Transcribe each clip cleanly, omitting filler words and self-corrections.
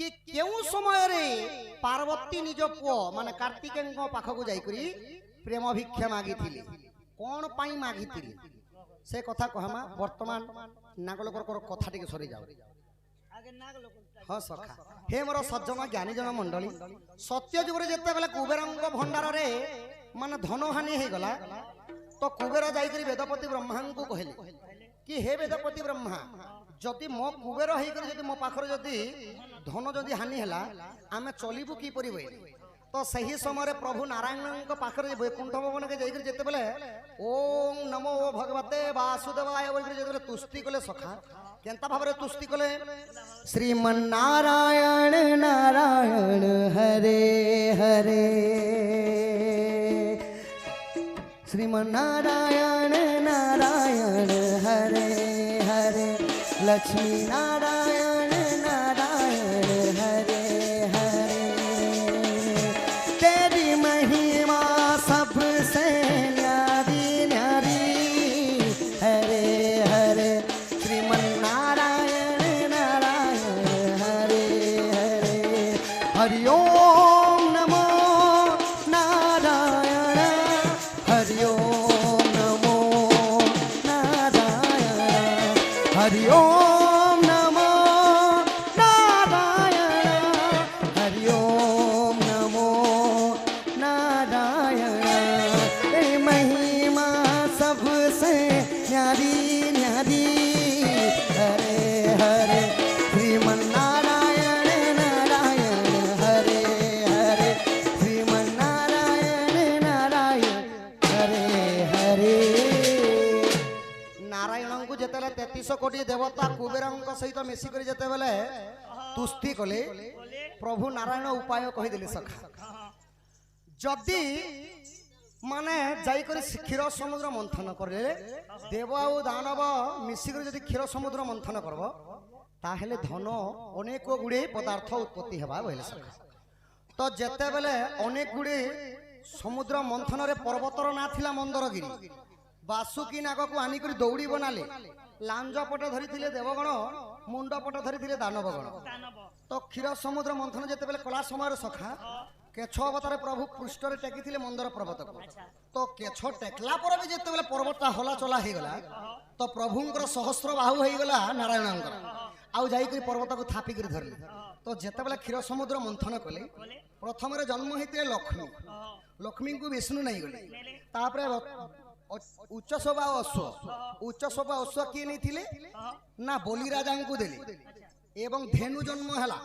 कि केउ समय रे पार्वती निज पुओ माने कार्तिकेय पाखक जाइकरी प्रेम भिक्षा मागिथिले कोन पाई मागिथिले से कथा कहमा वर्तमान नागलोकर कथा टिके सरी जाऊ हाँ सखा हे मोर सज्जन ज्ञानी जन मंडली सत्य जुग जिते बेले कुबेरंग भंडार रे माने धन हानि हो गला तो कुबेर जाइकरी वेदपति ब्रह्मा को कहले कि हे वेदपति ब्रह्मा जदि मो कुबेर होकर जदि मो पाखर जदि धन जदि हानि हैला आमे चलिबु की परिबे तो सही समय प्रभु नारायण पाखरे वैकुंठ भवन के जाइकरी जेते बेले ओम नमो भगवते वासुदेवाय बोलकरी जेते बेले तुष्टि कले सखा केंता भाबरे तुष्टि कले श्रीमन नारायण नारायण हरे हरे श्रीमन नारायण नारायण हरे हरे लक्ष्मी नारायण नारायण हरे हरे तेरी महिमा सबसे न्यारी न्यारी हरे हरे श्रीमन नारायण नारायण हरे हरे हरि ओम नमो नारायण हरि ओम नमो नारायण हरि ओम नमो नारायण हरि ओम नमो नारायण तेरी महिमा सबसे न्यारी न्यारी हरे हरे श्रीमन नारायण नारायण हरे हरे श्रीमन नारायण नारायण हरे हरे नारायण को जेतेले 33 कोटी देवता कुबेरंक सहित मिसिकरी जेतेबेले तुष्टि कले प्रभु नारायण उपाय कहि देले सखा जदि माने जाई करी क्षीर समुद्र मंथन करे देव आ दानव मिसिकरी जदि क्षीर समुद्र मंथन करबो ताहेले धन अनेक गुडे पदार्थ उत्पत्ति हेबा बोले सखा तो जेतेबेले अनेक गुडे समुद्र मंथन रे पर्वतर ना थिला मंदरगिरी बासुकी नाग को आनी करी दौड़ी बनाले लांज पट धरी देवगण मुंड पट धरी दानवगण तो क्षीर समुद्र मंथन जेते बेले कला समय सखा केछ अवतार प्रभु पृष्ठ रे टेकी थिले मंदर पर्वत को तो केछ टेकला पर भी जेते बेले पर्वतटा हला चला हे गला तो प्रभुंकर सहस्र बाहु हे गला नारायणंकर आउ जाई करी पर्वत को थापी करी धरले तो जेते बेले क्षीर समुद्र मंथन कले प्रथम रे जन्म हेते लक्ष्मी लक्ष्मी को विष्णु नहीं गले तापरे उच्च शोभा अश्व किए नहीं थिले ना बोली राजा को देले एवं धेनु जन्म हैला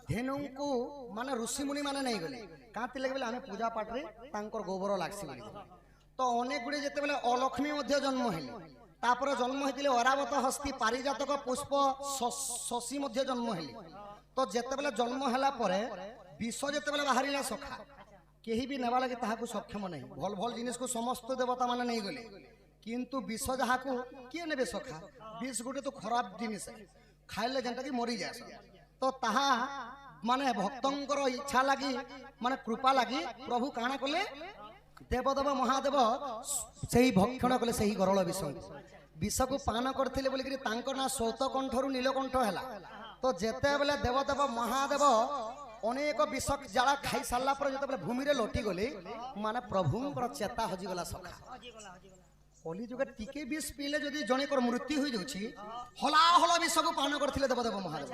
धेनु को माने ऋषि मुनि माने नहीं गले कांति लगे बेले हमें पूजा पाठ रे तांकर गोबर लागसी बोली तो अनेक गुडे जेते बेले अलक्ष्मी मध्य जन्म हेले तापर जन्म हेतिले अरावत हस्ती पारिजातक पुष्प शशि मध्य जन्म हेले तो जेते बेले जन्म हैला परे विष जेते बेले बाहरिला सखा केही भी नेवा लगे ताहाकु सक्षम नहीं भल भल जिनिस को समस्त देवता माने नहीं गले किंतु विष जहाकु किए नेबे सखा विष गोटे तो खराब जिनिस खाइले जेंटा कि मरी जाए तो ताहा माने भक्तंकर इच्छा लगी माने कृपा लगी प्रभु काना कले देवदेव महादेव सही भक्षण कले सही गरल विष विष को पान करथिले बोली कि तांको ना सौतकंठरु नीलकंठ हैला तो जेते बेले देवदेव महादेव अनेक विष जाला खाई सारा पर जो भूमि रे लोटी गले माने प्रभुंकर चेता हजिगला सखा कली जुगे टिके विष पीले जदि जणेकर मृत्यु हो जाउछि हला हला विष को पान करथिले देवदेव महादेव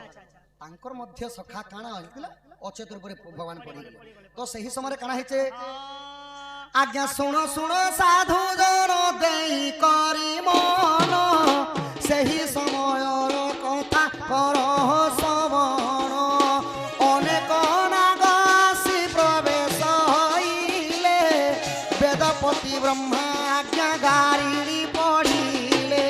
तांकर मध्य सखा काना होइतिला अचेत रूप रे भगवान पड़ी गले तो सही समय काना हेचे आज्ञा सुनो सुनो साधु जन देई करी मन सही समय कथा कर श्रवण अनेक नागसी प्रवेश हईले वेदपति ब्रह्मा आज्ञा गारिणी पढ़िले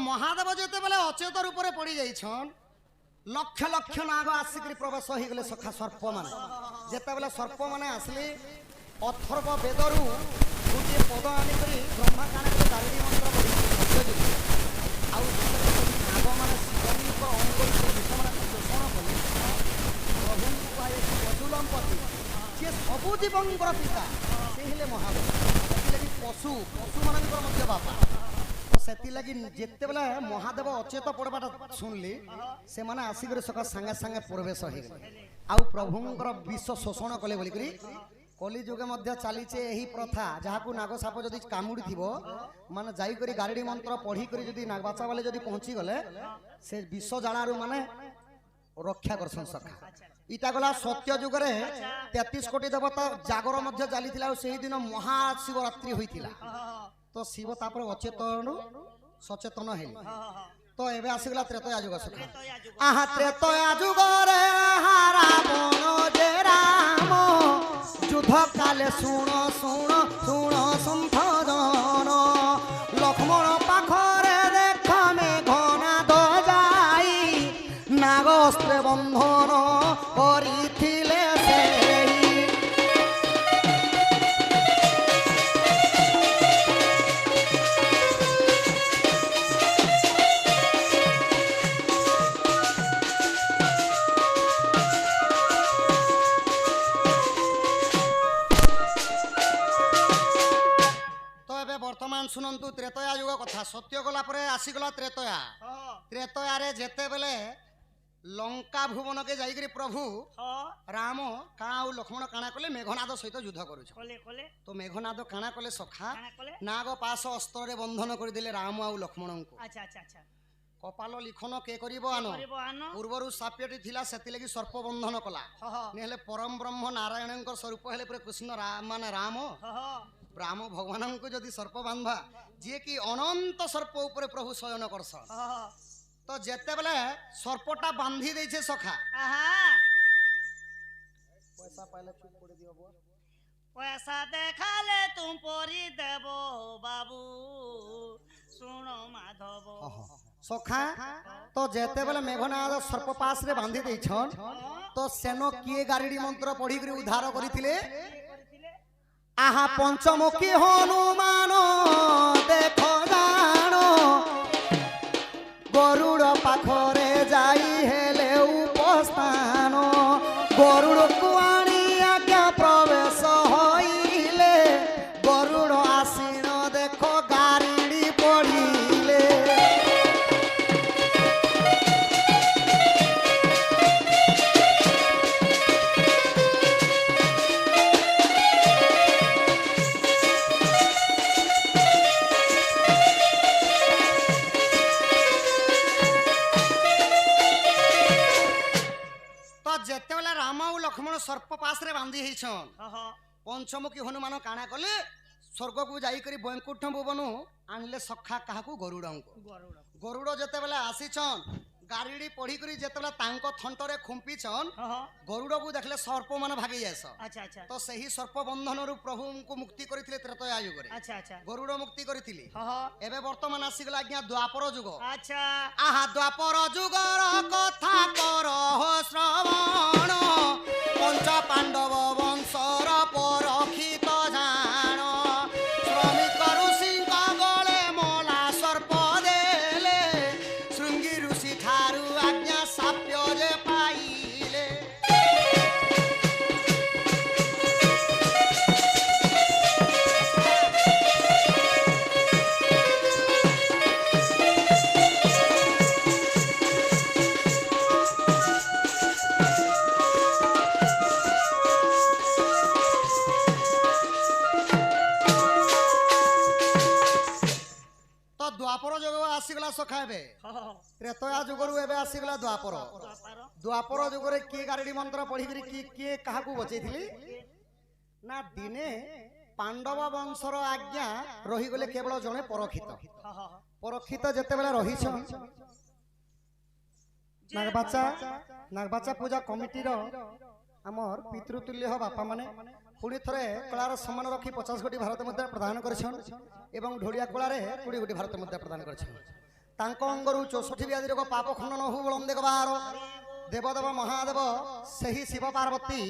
महादेव जेते बेले अचेत रूप रे पड़ी जाइछन लक्ष लक्ष नाग आसिक प्रवेश हो गले सखा सर्प माने जेते बेले सर्प माने आसले अथर्व वेदरु गोटे पद आनी करी ब्रह्मा काने दारिणी मंत्र पढ़ी आउ ବସୁଦେବଙ୍କର ପିତା ସେ ହେଲେ ମହାଦେବ। ସେଥିଲାଗି ପଶୁ ମାନଙ୍କର ମଧ୍ୟ ବାପା। ତ ସେଥିଲାଗି ଯେତେବେଳେ ମହାଦେବ ଅଚେତ ପଡ଼ବାଟା ଶୁଣିଲି ସେମାନେ ଆସିକରି ସକାଳ ସାଙ୍ଗେ ସାଙ୍ଗେ ପ୍ରବେଶ ହେଇଗଲେ ଆଉ ପ୍ରଭୁଙ୍କର ବିଷ ଶୋଷଣ କଲେ ବୋଲିକରି କଲି ଯୁগে ମଧ୍ୟ ଚାଲିছে ଏହି ପ୍ରଥା। ଯାହାକୁ ନାଗସାପ ଯଦି କାମୁଡ଼ିଥିବ ମାନେ ଯାଇକରି ଗାରେଡ଼ି ମନ୍ତ୍ର ପଢ଼ିକରି ଯଦି ନାଗବାଚା ବାଲେ ଯଦି ପହଞ୍ଚିଗଲେ ସେ ବିଷ ଜାଳାରୁ ମାନେ ରକ୍ଷା କରସନ୍ ସଖା। ଇଟା ଗଲା ସତ୍ୟ ଯୁଗରେ 33 କୋଟି ଦେବତା ଜାଗର ମଧ୍ୟ ଚାଲିଥିଲା ଆଉ ସେହି ଦିନ ମହାଶିବରାତ୍ରି ହୋଇଥିଲା। ତ ଶିବ ତାପରେ ଅଚେତନ ସଚେତନ ହେଲେ। ତ ଏବେ ଆସିଗଲା ତ୍ରେତୟା ଯୁଗ ସଖା। ଆହା ତ୍ରେତୟା ଯୁଗରେ ରାବଣ ଯେ ରାମ ଯୁଦ୍ଧ କାଲେ ଶୁଣ ଶୁଣ ଶୁଣ ସମ୍ଭଜନ ଲକ୍ଷ୍ମଣ ପାଖରେ ଦେଖ ମେଘନାଦ ଯାଇ ନାଗସ୍ତ୍ର ବନ୍ଧନ କରିଥିଲେ ସେହି। ବର୍ତ୍ତମାନ ଶୁଣନ୍ତୁ ତ୍ରେତୟା ଯୁଗ କଥା। ସତ୍ୟ ଗଲା ପରେ ଆସିଗଲା ତ୍ରେତୟା। ତ୍ରେତୟାରେ ଯେତେବେଳେ ଲଙ୍କା ଭୁବନକେ ଯାଇକରି ପ୍ରଭୁ ରାମ କାଣା ଆଉ ଲକ୍ଷ୍ମଣ କାଣା କଲେ ମେଘନାଦ ସହିତ ଯୁଦ୍ଧ କରୁଛ। ତ ମେଘନାଦ କାଣା କଲେ ସଖା ନାଗ ପାଶ ଅସ୍ତ୍ରରେ ବନ୍ଧନ କରିଦେଲେ ରାମ ଆଉ ଲକ୍ଷ୍ମଣଙ୍କୁ। କପାଳ ଲିଖନ କେ କରିବ ଆନ ପୂର୍ବରୁ ସାପ୍ୟଟି ଥିଲା ସେଥିଲାଗି ସର୍ପ ବନ୍ଧନ କଲା। ନେହେଲେ ପରମ ବ୍ରହ୍ମ ନାରାୟଣଙ୍କ ସ୍ୱରୂପ ହେଲେ ପୁରା କୃଷ୍ଣ ମାନେ ରାମ ରାମ ଭଗବାନଙ୍କୁ ଯଦି ସର୍ପ ବାନ୍ଧବା ଯିଏ କି ଅନନ୍ତ ସର୍ପ ଉପରେ ପ୍ରଭୁ ଶୟନ କରସନ୍। ତ ଯେତେବେଳେ ସର୍ପଟା ବାନ୍ଧି ଦେଇଛେ ସଖା ପଇସା ପାଇଲେ ଚୁପ କରି ଦିଅ ବୁଆ पैसा देखाले तुम परी देव बाबू सुन माधव सखा। तो जेतेबेले मेघनाद सर्प पास रे बांधी देछन तो सेनो किए गारेडी मंत्र पढ़ी करी उद्धार करिथिले। आहा पंचमुखी हनुमान देखो जानो गरुड़ पाखरे जाई हेले उपस्थान गरुड़ को आनी आज्ञा प्रवेश होइले गरुड़ आसीन देखो गारेडी पढ़िले। जेतेबेले राम और लक्ष्मण सर्प पास रे बांधी हेछन पंचमुखी हनुमान काना कले स्वर्ग को जाई करी वैकुंठ भुवनु आनले सखा काहाकू गरुड़ंको। गरुड़ जेतेबेले आसीछन गारेडी पढ़ी करी जेतेबेले तांको थंटरे खुंपीछन गरुड़ को देखले सर्प माने भागी जायस। तो सही सर्प बंधन रु प्रभु को मुक्ति करिथिले त्रैतया युग रे। गरुड़ मुक्ति करिथिले। एबे वर्तमान आसीगला आज्ञा द्वापर युग। आहा द्वापर युगर कथा करो श्रवण पंच पांडव वंशर परखित जान श्रमिक ऋषिक गले मला सर्प देले श्रृंगी ऋषि ठारू आज्ञा साप्य जे पाइले। द्वापर जुग आसीगला सखा एबे त्रेतया जुगरु एबे आसीगला द्वापर। द्वापर जुगरे किए गारेडी मंत्र पढ़ी करी किए काहाकू बचैथिली ना दिने पांडव वंशर आज्ञा रही गले केवल जने परखित। परखित जेतेबेले रहिछ नागबाचा पूजा कमिटी रो हमर पितृतुल्य बापा माने पुणी थरे कलार सम्मान रखी 50 कोटी भारत मुद्रा प्रदान करछन एवं ढोलिया कलारे 20 कोटी भारत मुद्रा प्रदान करछन। तांको अंगरु 64 व्याधि रोग पाप खंडन हो बलम देखबार देवदेव महादेव सही शिव पार्वती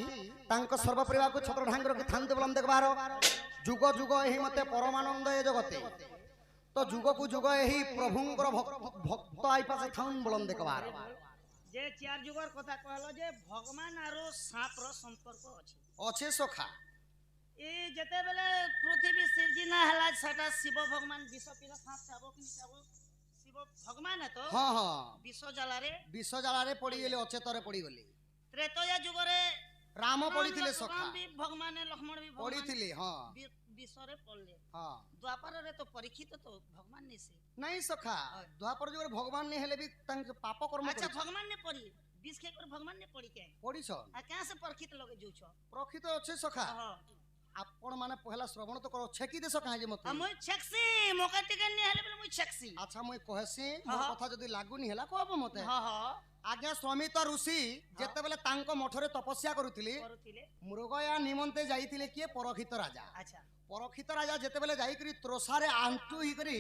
तांको सर्व परिवार को छत्र ढांग रखी थांत बलम देखबार जुग जुग एही मते परमानंद ए जगते तो जुग को जुग एही प्रभुंकर भक्त आई पासे थाउन बलम देखबार जे चार जुगर कथा कहलो जे भगवान आरो सांप रो संपर्क अछि अच्छे सखा ଏ ଯେତେବେଳେ ପୃଥିବୀ ସୃଜନା ହେଲା ସେଟା ଶିବ ଭଗବାନ ବିଷ ପିଲା ସାପ ଚାବ କି ଚାବ ଶିବ ଭଗବାନ ତ ହଁ ହଁ ବିଷ ଜାଲାରେ ବିଷ ଜାଳରେ ପଡ଼ିଗଲେ ଅଚେତରେ ପଡ଼ିଗଲେ ତ୍ରେତୟା ଯୁଗରେ ରାମ ପଡ଼ିଥିଲେ ସଖା ରାମ ବି ଭଗବାନ ଲକ୍ଷ୍ମଣ ବି ଭଗବାନ ପଡ଼ିଥିଲେ ହଁ ବିଷରେ ପଡିଲେ ହଁ ଦ୍ୱାପରରେ ତ ପରୀକ୍ଷିତ ତ ଭଗବାନ ନି ସେ ନାଇଁ ସଖା ଦ୍ୱାପର ଯୁଗରେ ଭଗବାନ ନି ହେଲେ ବି ତାଙ୍କ ପାପ କର୍ମ ଆଚ୍ଛା ଭଗବାନ ନେ ପଡି ବିଷ ଖାଇ କରି ଭଗବାନ ନେ ପଡି କେ ପଡ଼ିଛ आ क्या से परखित लगे जोछ ପ୍ରକୃତ ଅଛି ସଖା ଆପଣ ମାନେ ପହଲା ଶ୍ରବଣ ତ କର ଛେକି ଦେ ସଖା ଯେ ମତେ मुई छक्सी मोका टिकन नहीं हले बोले मुई छक्सी ଆଚ୍ଛା ମୁଇଁ କହେସି ମୋ କଥା ଯଦି ଲାଗୁନି ହେଲା କହିବ ମତେ हां हां ଆଜ୍ଞା ସ୍ୱାମିତ ଋଷି ଯେତେବେଳେ ତାଙ୍କ ମଠରେ ତପସ୍ୟା କରୁଥିଲେ କରୁଥିଲେ ମୃଗୟା ନିମନ୍ତେ ଯାଇଥିଲେ କିଏ ପରକ୍ଷିତ ରାଜା अच्छा ପରକ୍ଷିତ ରାଜା ଯେତେବେଳେ ଯାଇକରି ତ୍ରୋଷାରେ ଆଣ୍ଟୁ ହେଇକରି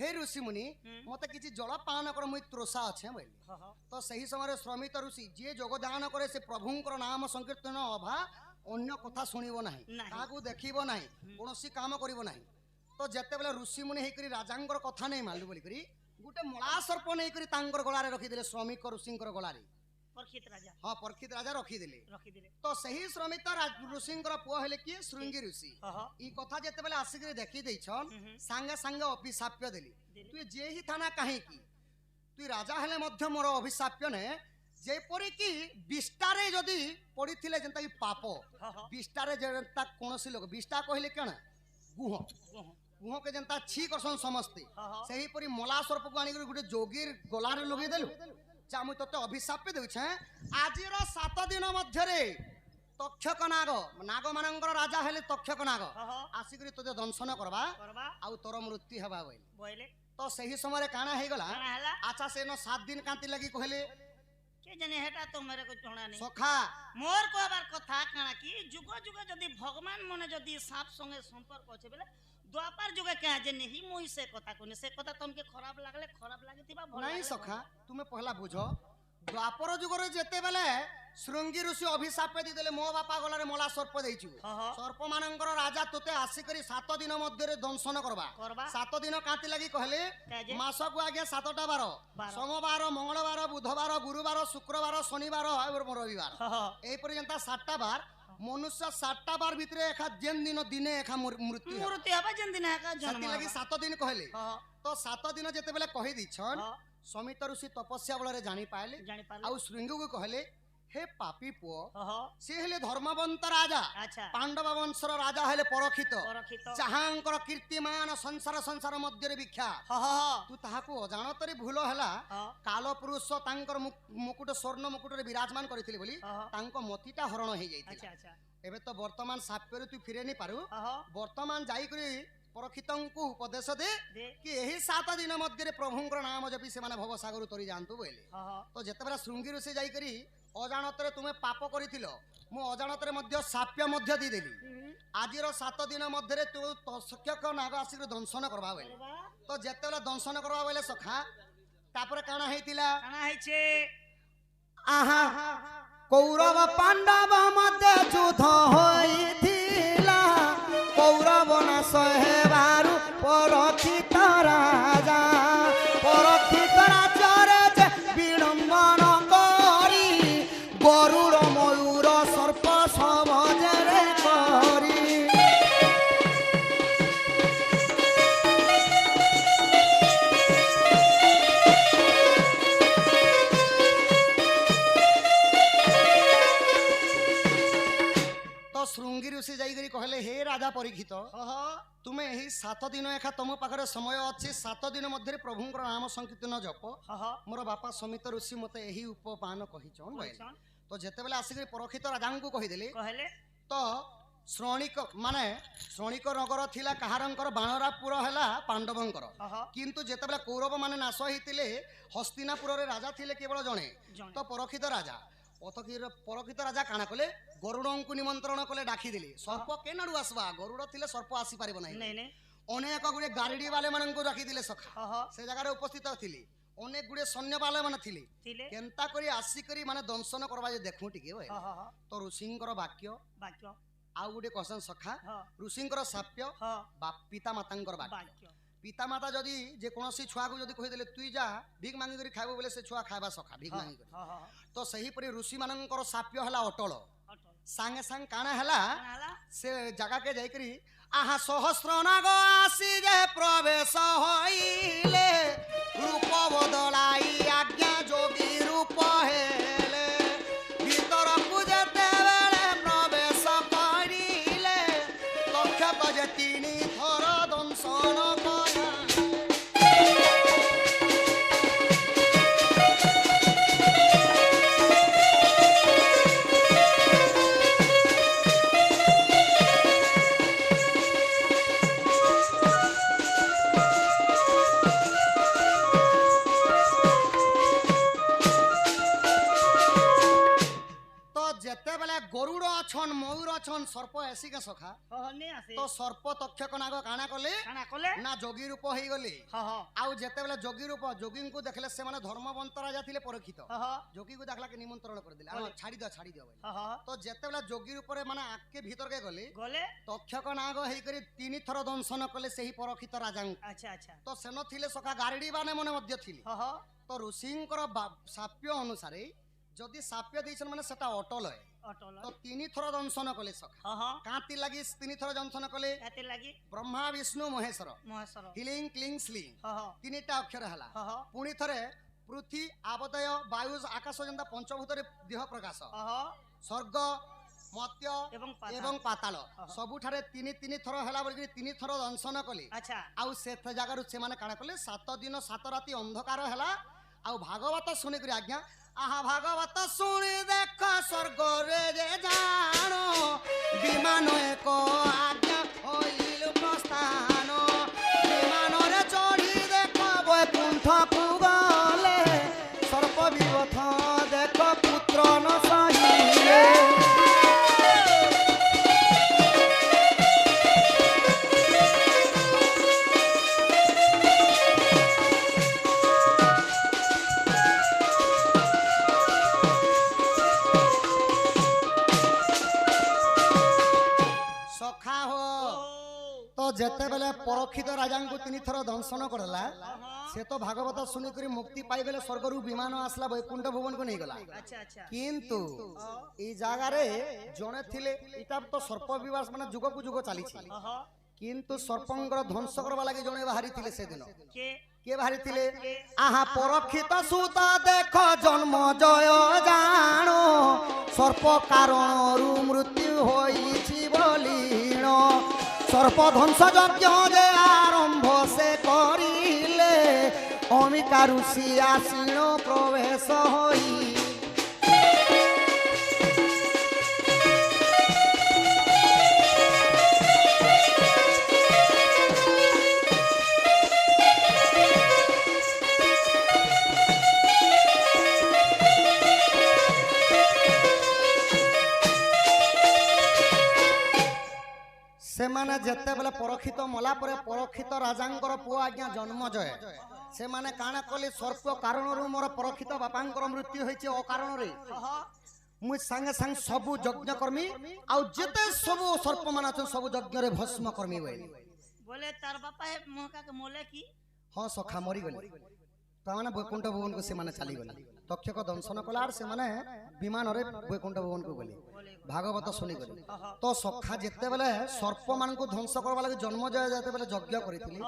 ହେ ଋଷି ମୁନି ମତେ କିଛି ଜଳ ପାନ କର ମୁଇଁ ତୃଷା ଅଛେ ବୋଇଲେ हां हां ତ ସେହି ସମୟରେ ଶ୍ରମିତ ଋଷି ଯିଏ ଯୋଗଦାନ କରେ ସେ ପ୍ରଭୁଙ୍କର ନାମ ସଂକୀର୍ତ୍ତନ ଅଭା ଅନ୍ୟ କଥା ଶୁଣିବ ନାହିଁ ନାହିଁ। କାହାକୁ ଦେଖିବ ନାହିଁ କୌଣସି କାମ କରିବ ନାହିଁ ତ ଯେତେବେଳେ ଋଷି ମୁନି ହେଇକରି ରାଜାଙ୍କର କଥା ନେଇ ମାଲୁ ବୋଲିକରି ଗୋଟେ ମଳା ସର୍ପ ନେଇକରି ତାଙ୍କର ଗଳାରେ ରଖିଦେଲେ ଶ୍ରମିକ ଋଷିଙ୍କର ଗଳାରେ परखित राजा ହଁ ପରକ୍ଷିତ ରାଜା ରଖିଦେଲେ रखी दिले ତ ସେହି ଶ୍ରମିତ ଋଷିଙ୍କର ପୁଅ ହେଲେ କିଏ ଶୃଙ୍ଗି ଋଷି हां हां ଇ କଥା ଯେତେବେଳେ ଆସିକରି ଦେଖି ଦେଇଛନ୍ ସାଙ୍ଗେ ସାଙ୍ଗେ ଅଭିଶାପ୍ୟ ଦେଲି ତୁଇ ଯେ ହିଁ ଥାନା କାହିଁକି ତୁଇ ରାଜା ହେଲେ ମଧ୍ୟ ମୋର ଅଭିଶାପ୍ୟ ନେ ଯେପରିକି ବିଷ୍ଟାରେ ଯଦି ପଡ଼ିଥିଲେ ଯେନ୍ତା କି ପାପ हां हां ବିଷ୍ଟାରେ ଯେନ୍ତା କୌଣସି ଲୋକ ବିଷ୍ଟା କହିଲେ କ'ଣ ଗୁହ ଗୁହକେ ଯେନ୍ତା ଛି କରସନ୍ ସମସ୍ତେ हां हां ସେହିପରି ମଲା ସର୍ପକୁ ଆଣିକରି ଗୋଟେ ଯୋଗୀର ଗଳାରେ ଲଗେଇଦେଲୁ ଯା ମୁଇଁ ତତେ ଅଭିଶାପ ଦେଉଛେ ଆଜିର 7 ଦିନ ମଧ୍ୟରେ ତକ୍ଷକ ନାଗ ନାଗ ମାନଙ୍କର ରାଜା ହେଲେ ତକ୍ଷକ ନାଗ हां हां ଆସିକରି ତତେ ଦଂଶନ କରବା करबा ଆଉ ତୋର ମୃତ୍ୟୁ ହେବା ବୋଇଲେ बोइले ତ ସେହି ସମୟରେ କାଣା ହେଇଗଲା काना हला ଆଚ୍ଛା ସେନ 7 ଦିନ କାନ୍ତି ଲାଗି କହିଲେ के जने हेटा तो मेरे को जोना नहीं ସଖା मोर कहबार कथा काना कि जुग जुग जदी भगवान मने जदी साप संगे संपर्क अछि बेले द्वापर जुगे क्या जे नहीं मुई से कथा कोनी से कथा तुमके खराब लागले खराब लागितिबा भल ନାଇଁ लागले ସଖା ତୁମେ ପହଲା ବୁଝ ଦ୍ୱାପର ଯୁଗରେ ଯେତେବେଳେ ଶୃଙ୍ଗି ଋଷି ଅଭିଶାପ ଦେଇଦେଲେ ମୋ ବାପା ଗଲାରେ ମଲା ସର୍ପ ଦେଇଛୁ हां हां ସର୍ପ ମାନଙ୍କର ରାଜା ତୋତେ ଆସିକରି 7 ଦିନ ମଧ୍ୟରେ ଦଂଶନ କରବା करबा 7 ଦିନ କାନ୍ତି ଲାଗି କହିଲେ କାଜେ? ମାସକୁ ଆଜ୍ଞା 7ଟା ବାର ବାର। ସୋମବାର ମଙ୍ଗଳବାର ବୁଧବାର ଗୁରୁବାର ଶୁକ୍ରବାର ଶନିବାର ଆଉ ରବିବାର हां हां ଏଇପରି ଯେନ୍ତା 7ଟା ବାର ମନୁଷ୍ୟ 7ଟା ବାର ଭିତରେ ଏକା ଯେନ୍ ଦିନ ଦିନେ ଏକା ମୃତ୍ୟୁ ହେବ। मूर्ति हबा जन दिन का जन्म ସେଥିଲାଗି 7 ଦିନ କହିଲେ हां ତ 7 ଦିନ ଯେତେବେଳେ କହି ଦେଇଛନ୍ हां ସମିତ ଋଷି ତପସ୍ୟା ବଳରେ ଜାଣି ପାଇଲେ जानि पाल ଆଉ ଶୃଙ୍ଗକୁ କହିଲେ हे ପାପୀ ପୁଅ हां ସେ ହେଲେ ଧର୍ମବନ୍ତ ରାଜା अच्छा ପାଣ୍ଡବ ବଂଶର ରାଜା ହେଲେ ପରକ୍ଷିତ परखित ଯାହାଙ୍କର କୀର୍ତ୍ତିମାନ ସଂସାର ମଧ୍ୟରେ ବିଖ୍ୟାତ हां हां ତୁ ତାହାକୁ ଅଜାଣତରେ ଭୁଲ ହେଲା हां କାଲ ପୁରୁଷ ତାଙ୍କର ମୁକୁଟ ସ୍ୱର୍ଣ୍ଣ ମୁକୁଟରେ ବିରାଜମାନ କରିଥିଲେ ବୋଲି हां ତାଙ୍କ ମତିଟା ହରଣ ହେଇଯାଇଥିଲା अच्छा अच्छा ଏବେ ତ ବର୍ତ୍ତମାନ ସାପ୍ୟରେ ତୁ ଫିରେଇ ନି ପାରୁ हां ବର୍ତ୍ତମାନ ଯାଇକରି ପରକ୍ଷିତଙ୍କୁ ଉପଦେଶ ଦେ दे କି ଏହି 7 ଦିନ ମଧ୍ୟରେ ପ୍ରଭୁଙ୍କର ନାମ ଜପି ସେମାନେ ଭବସାଗର ତରି ଯାଆନ୍ତୁ ବୋଇଲେ हां हां ତ ଯେତେବେଳେ ଶୃଙ୍ଗି ଋଷି ଯାଇକରି ଅଜାଣତରେ ତୁମେ ପାପ କରିଥିଲ ମୁଁ ଅଜାଣତରେ ମଧ୍ୟ ସାପ୍ୟ ମଧ୍ୟ ଦେଇଦେଲି ଆଜିର 7 ଦିନ ମଧ୍ୟରେ ତୁ ତକ୍ଷକ ନାଗ ଆସିକରି ଦଂଶନ କରବା ବୋଇଲେ ତ ଯେତେବେଳେ ଦଂଶନ କରବା ବୋଇଲେ ସଖା ତାପରେ କାଣା ହେଇଥିଲା काना है छे ଆହା କୌରବ ପାଣ୍ଡବ ମଧ୍ୟରେ ଯୁଦ୍ଧ ହୋଇଥିଲା କୌରବ ନାଶ ହେବାରୁ ପରକ୍ଷିତ ରାଜା ପରକ୍ଷିତ ରାଜ୍ୟରେ ଯେ ବିଡ଼ମ୍ବନ କରି ଗରୁଡ଼ ମୟୂର ସର୍ପ ସବଜରେ କରି ତ ଶୃଙ୍ଗି ଋଷି ଯାଇକରି କହିଲେ ହେ ରାଜା ପରୀକ୍ଷିତ हां हां ତୁମେ ଏହି 7 ଦିନ ଏକା ତମ ପାଖରେ ସମୟ ଅଛି 7 ଦିନ ମଧ୍ୟରେ ପ୍ରଭୁଙ୍କର ନାମ ସଂକୀର୍ତ୍ତନ ଜପ हां हां ମୋର ବାପା ସମିତ ଋଷି ମତେ ଏହି ଉପପାନ କହିଛନ୍ ବୋଇଲେ कोइसन ତ ଯେତେବେଳେ ଆସିକରି ପରକ୍ଷିତ ରାଜାଙ୍କୁ କହିଦେଲେ कहले ତ ଶ୍ରଣିକ ମାନେ ଶ୍ରଣିକ ନଗର ଥିଲା କାହାରଙ୍କର ବାଣରାପୁର ହେଲା ପାଣ୍ଡବଙ୍କର हां हां କିନ୍ତୁ ଯେତେବେଳେ କୌରବ ମାନେ ନାଶ ହେଇଥିଲେ ହସ୍ତିନାପୁରରେ ରାଜା ଥିଲେ କେବଳ ଜଣେ ଜଣେ। ତ ପରକ୍ଷିତ ରାଜା ପରକ୍ଷିତ ରାଜା କାଣା କଲେ ଗରୁଡ଼ଙ୍କୁ ନିମନ୍ତ୍ରଣ କଲେ ଡାକିଦେଲେ ସର୍ପ କେନାଡୁ ଆସିବା ଗରୁଡ଼ ଥିଲେ ସର୍ପ ଆସିପାରିବ ନାହିଁ नहीं नहीं ଅନେକ ଗୁଡେ ଗାରିଡି ବାଲେ ମାନଙ୍କୁ ଡାକିଥିଲେ ସଖା हां हां ସେ ଜାଗାରେ ଉପସ୍ଥିତ ଥିଲେ ଅନେକ ଗୁଡେ ସୈନ୍ୟ ବାଲେ ମାନେ ଥିଲେ थिले କେନ୍ତା କରି ଆସିକରି ମାନେ ଦଂଶନ କରବା ଯେ ଦେଖୁ ଟିକେ ବୋଇଲେ। हां हां हां ତ ଋଷିଙ୍କର ବାକ୍ୟ वाक्य ଆଉ ଗୋଟେ କସନ୍ ସଖା हां ଋଷିଙ୍କର ସାପ୍ୟ हां ବା ପିତା ମାତାଙ୍କର ବାକ୍ୟ वाक्य ପିତା ମାତା ଯଦି ଯେ କୌଣସି ଛୁଆକୁ ଯଦି କହିଦେଲେ ତୁଇ ଯା ଭିକ୍ ମାଗିକରି ଖାଇବ ବୋଲେ ସେ ଛୁଆ ଖାଇବା ସଖା ଭିକ୍ ମାଗିକରି हां हां ତ ସେହିପରି ଋଷିମାନଙ୍କର ସାପ୍ୟ ହେଲା ଅଟଳ अटल ସାଙ୍ଗେ ସାଙ୍ଗେ କାଣା ହେଲା କାଣା ହେଲା ସେ ଜାଗାକେ ଯାଇକରି ଆହା ସହସ୍ର ନାଗ ଆସି ଯେ ପ୍ରବେଶ ହଇଲେ ରୂପ ବଦଳାଇ ଆଜ୍ଞା ଯୋଗୀ ରୂପ ହେଲେ ଭିତରକୁ ଯେତେବେଳେ ପ୍ରବେଶ କରିଲେ ଲକ୍ଷ୍ୟ ଯେ ତିନି ଥର ଦଂଶନ କଲା ଯେତେବେଳେ ଗରୁଡ଼ ଅଛନ୍ ମୟୂର ଅଛନ୍ ସର୍ପ ଏସିକେ ସଖା ନି ଆସେ ତ ସର୍ପ ତକ୍ଷକ ନାଗ କାଣା କଲେ କାଣା କଲେ ନା ଯୋଗୀ ରୂପ ହେଇଗଲେ ଆଉ ଯେତେବେଳେ ଯୋଗୀ ରୂପ ଯୋଗୀଙ୍କୁ ଦେଖିଲେ ସେମାନେ ଧର୍ମବନ୍ତ ରାଜା ଥିଲେ ପରୀକ୍ଷିତ ଯୋଗୀକୁ ଦେଖଲାକେ ନିମନ୍ତ୍ରଣ କରିଦେଲେ ଛାଡ଼ି ଦିଅ ବୋଲି ତ ଯେତେବେଳେ ଯୋଗୀ ରୂପରେ ମାନେ ଆଗକେ ଭିତରକେ ଗଲେ ଗଲେ ତକ୍ଷକ ନାଗ ହେଇକରି 3 ଥର ଦଂଶନ କଲେ ସେହି ପରୀକ୍ଷିତ ରାଜାଙ୍କୁ ଆଚ୍ଛା ଆଚ୍ଛା ତ ସେନ ଥିଲେ ସଖା ଗାରଡି ମାନେ ମନେ ମଧ୍ୟ ଥିଲେ ତ ଋଷିଙ୍କର ସାପ୍ୟ ଅନୁସାରେ ଯଦି ସାପ୍ୟ ଦେଇଛନ୍ ମାନେ ସେଟା ଅଟଲ ହେ ଅଟଲ ତ 3 ଥର ଦଂଶନ କଲେ ସଖା କାନ୍ତି ଲାଗି 3 ଥର ଦଂଶନ କଲେ ଏତେ ଲାଗି ବ୍ରହ୍ମା ବିଷ୍ଣୁ ମହେଶ୍ୱର ମହେଶ୍ୱର ହିଲିଂ କ୍ଲିଂ ସ୍ଲିଂ ତିନିଟା ଅକ୍ଷର ହେଲା ପୁଣି ଥରେ ପୃଥ୍ୱୀ ଆବଦୟ ବାୟୁ ଆକାଶ ଯେନ୍ତା ପଞ୍ଚଭୂତରେ ଦେହ ପ୍ରକାଶ ସ୍ୱର୍ଗ ମତ୍ୟ ଏବଂ ପାତାଳ ସବୁଠାରେ 3 ଥର ହେଲା ବୋଲି 3 ଥର ଦଂଶନ କଲେ ଆଚ୍ଛା ଆଉ ସେ ଜାଗାରୁ ସେମାନେ କାଣା କଲେ 7 ଦିନ 7 ରାତି ଅନ୍ଧକାର ହେଲା ଆଉ ଭାଗବତ ଶୁଣିକରି ଆଜ୍ଞା आहा भागवत सुनी देख स्वर्ग रे जे जानो विमान एक आज्ञा होइल प्रस्थान विमान रे चढ़ी देख वैकुंठ को गले सर्प विवथ देख पुत्र न सहिले जेते बेले परीक्षित राजा को 3 थर दंशन करला से तो भागवत सुनिकरी मुक्ति पाई गले स्वर्ग रु विमान आसला वैकुंठ भुवन को नहीं गला किंतु ई जागा रे जणे थिले इटा तो सर्प विवास माने जुग को जुग चली छी किंतु सर्पंगर ध्वंस करबा लागि जणे बाहरी थिले से दिन के बाहरी थिले आहा परीक्षित सुत देख जन्म जय जानो सर्प कारण रु मृत्यु होई छी बोलीण सर्प ध्वंस यज्ञ जे आरंभ से करिले अमिका ऋषि आसीन प्रवेश होई से माने जेते बेले परीक्षित मला परे परीक्षित राजांकर पुआ आज्ञा जन्मजय से माने काना कले सर्प कारण रु मोर परीक्षित बापांकर मृत्यु होइचे ओ कारण रे मु संगे संग सबु यज्ञ कर्मी आ जेते सबु सर्प माना छ सबु यज्ञ रे भस्म कर्मी बोले तार बापा है मोहका के मोले की हां सखा मरि गले त माने वैकुंठ भवन को से माने चली गले तक्षक दंशन कलार से माने विमान रे वैकुंठ भवन को गले भागवत शुणी गले तो सखा जेते बेले सर्प मान को ध्वंस करबा लागि जन्मजय जेते बेले यज्ञ करिथिले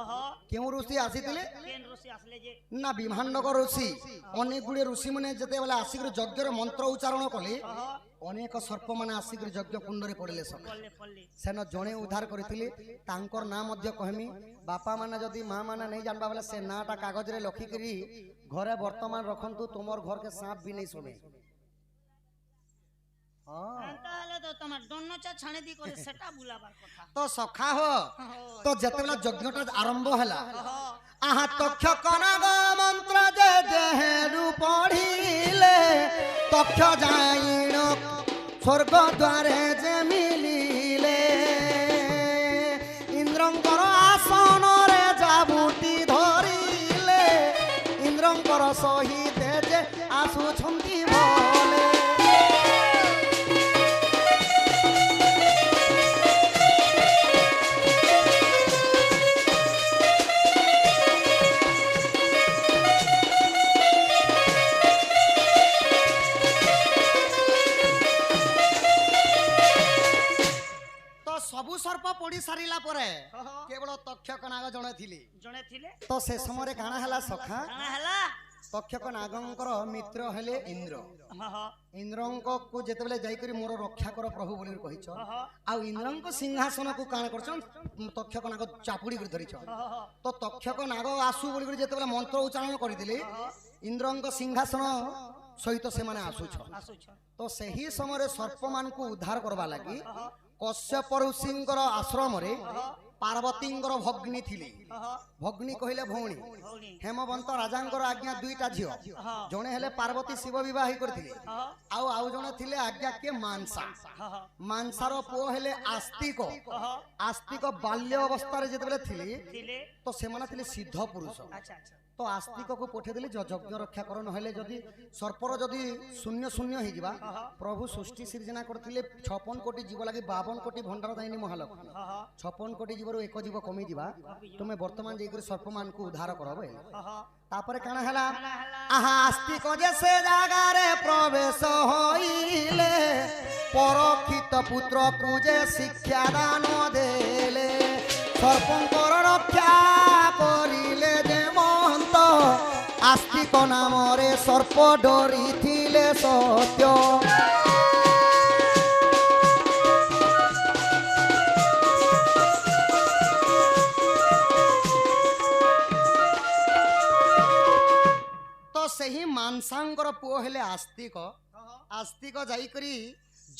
केउ ऋषि आसीथिले केन ऋषि आसले जे ना विमाननगर ऋषि अनेक गुडे ऋषि माने जेते बेले आसिक यज्ञ रे मंत्र उच्चारण कले अनेक सर्प माने आसिक यज्ञ कुंड रे पड़ले सब सेन जणे उद्धार करिथिले तांकर नाम मध्य कहमी बापा माने जदी मां माने नहीं जानबा बेले से नाटा कागज रे लखी करी घरे वर्तमान रखंतु तुमर घर के सांप भी नहीं सुने तो सखा हो तो जेतेला यज्ञटा आरंभ हला आहा तक्षक नाग मंत्र जे जेहेरु पढ़िले तक्ष जाइण स्वर्ग द्वारे जे मिलिले इंद्रंकर आसन रे जाबुटी धरिले इंद्रंकर सहित जे आसुछंती बोले ପୋଡ଼ି ସାରିଲା ପରେ ହଁ ହଁ କେବଳ ତକ୍ଷକ ନାଗ ଜଣେ ଥିଲେ। ଜଣେ ଥିଲେ ତ ସେ ସମୟରେ କାଣା ହେଲା ସଖା, କାଣା ହେଲା ତକ୍ଷକ ନାଗଙ୍କର ମିତ୍ର ହେଲେ ଇନ୍ଦ୍ର। ହଁ ହଁ ଇନ୍ଦ୍ରଙ୍କୁ ଯେତେବେଳେ ଯାଇକରି ମୋର ରକ୍ଷା କର ପ୍ରଭୁ ବୋଲି କହିଛ, ହଁ ହଁ ଆଉ ଇନ୍ଦ୍ରଙ୍କ ସିଂହାସନକୁ କାଣା କରଛନ୍ ତକ୍ଷକ ନାଗ ଚାପୁଡ଼ି କରି ଧରିଛନ୍। ହଁ ହଁ ତ ତକ୍ଷକ ନାଗ ଆସୁ ବୋଲିକରି ଯେତେବେଳେ ମନ୍ତ୍ର ଉଚ୍ଚାରଣ କରିଥିଲେ, ଇନ୍ଦ୍ରଙ୍କ ସିଂହାସନ ସହିତ ସେମାନେ ଆସୁଛନ୍। ଆସୁଛ ତ ସେହି ସମୟରେ ସର୍ପମାନଙ୍କୁ ଉଦ୍ଧାର କରବା ଲାଗି କଶ୍ୟପ ଋଷିଙ୍କର ଆଶ୍ରମରେ ପାର୍ବତୀଙ୍କର ଭଗ୍ନୀ ଥିଲେ। ହଁ ହଁ ଭଗ୍ନୀ କହିଲେ ଭଉଣୀ। ଭଉଣୀ ହେମବନ୍ତ ରାଜାଙ୍କର ଆଜ୍ଞା ଦୁଇଟା ଝିଅ, ହଁ ଜଣେ ହେଲେ ପାର୍ବତୀ ଶିବ ବିବାହ କରିଥିଲେ, ହଁ ଆଉ ଜଣେ ଥିଲେ ଆଜ୍ଞା କିଏ ମାଂସା। ହଁ ହଁ ମାଂସାର ପୁଅ ହେଲେ ଆସ୍ତିକ। ହଁ ଆସ୍ତିକ ବାଲ୍ୟ ଅବସ୍ଥାରେ ଯେତେବେଳେ ଥିଲେ ଥିଲେ ତ ସେମାନେ ଥିଲେ ସିଦ୍ଧ ପୁରୁଷ। ଆଚ୍ଛା ଆଚ୍ଛା ତ ଆସ୍ତିକକୁ ପଠେଇଦେଲେ ଯଜ୍ଞ ରକ୍ଷା କର, ନହେଲେ ଯଦି ସର୍ପର ଯଦି ଶୂନ୍ୟ ଶୂନ୍ୟ ହେଇଯିବା, ପ୍ରଭୁ ସୃଷ୍ଟି ସିର୍ଜନା କରିଥିଲେ 56 କୋଟି ଜୀବ ଲାଗି 52 କୋଟି ଭଣ୍ଡାର ଦାଇନୀ ମହାଲକ୍ଷ୍ମୀ। ହଁ ହଁ 56 କୋଟି ଜୀବରୁ ଏକ ଜୀବ କମିଯିବା, ତୁମେ ବର୍ତ୍ତମାନ ଯାଇକରି ସର୍ପମାନଙ୍କୁ ଉଦ୍ଧାର କର ବୋଇଲେ। ହଁ ହଁ ତାପରେ କାଣା ହେଲା, ଆହା ଆସ୍ତିକ ଯେ ସେ ଜାଗାରେ ପ୍ରବେଶ ହଇଲେ, ପରକ୍ଷିତ ପୁତ୍ରକୁ ଯେ ଶିକ୍ଷା ଦାନ ଦେଲେ, ସର୍ପଙ୍କର ରକ୍ଷା କରିଲେ ଯେ ମହନ୍ତ, ଆସ୍ତିକ ନାମରେ ସର୍ପ ଡରିଥିଲେ ସତ୍ୟ। ତ ସେହି ମାଂସାଙ୍କର ପୁଅ ହେଲେ ଆସ୍ତିକ। ଆସ୍ତିକ ଯାଇକରି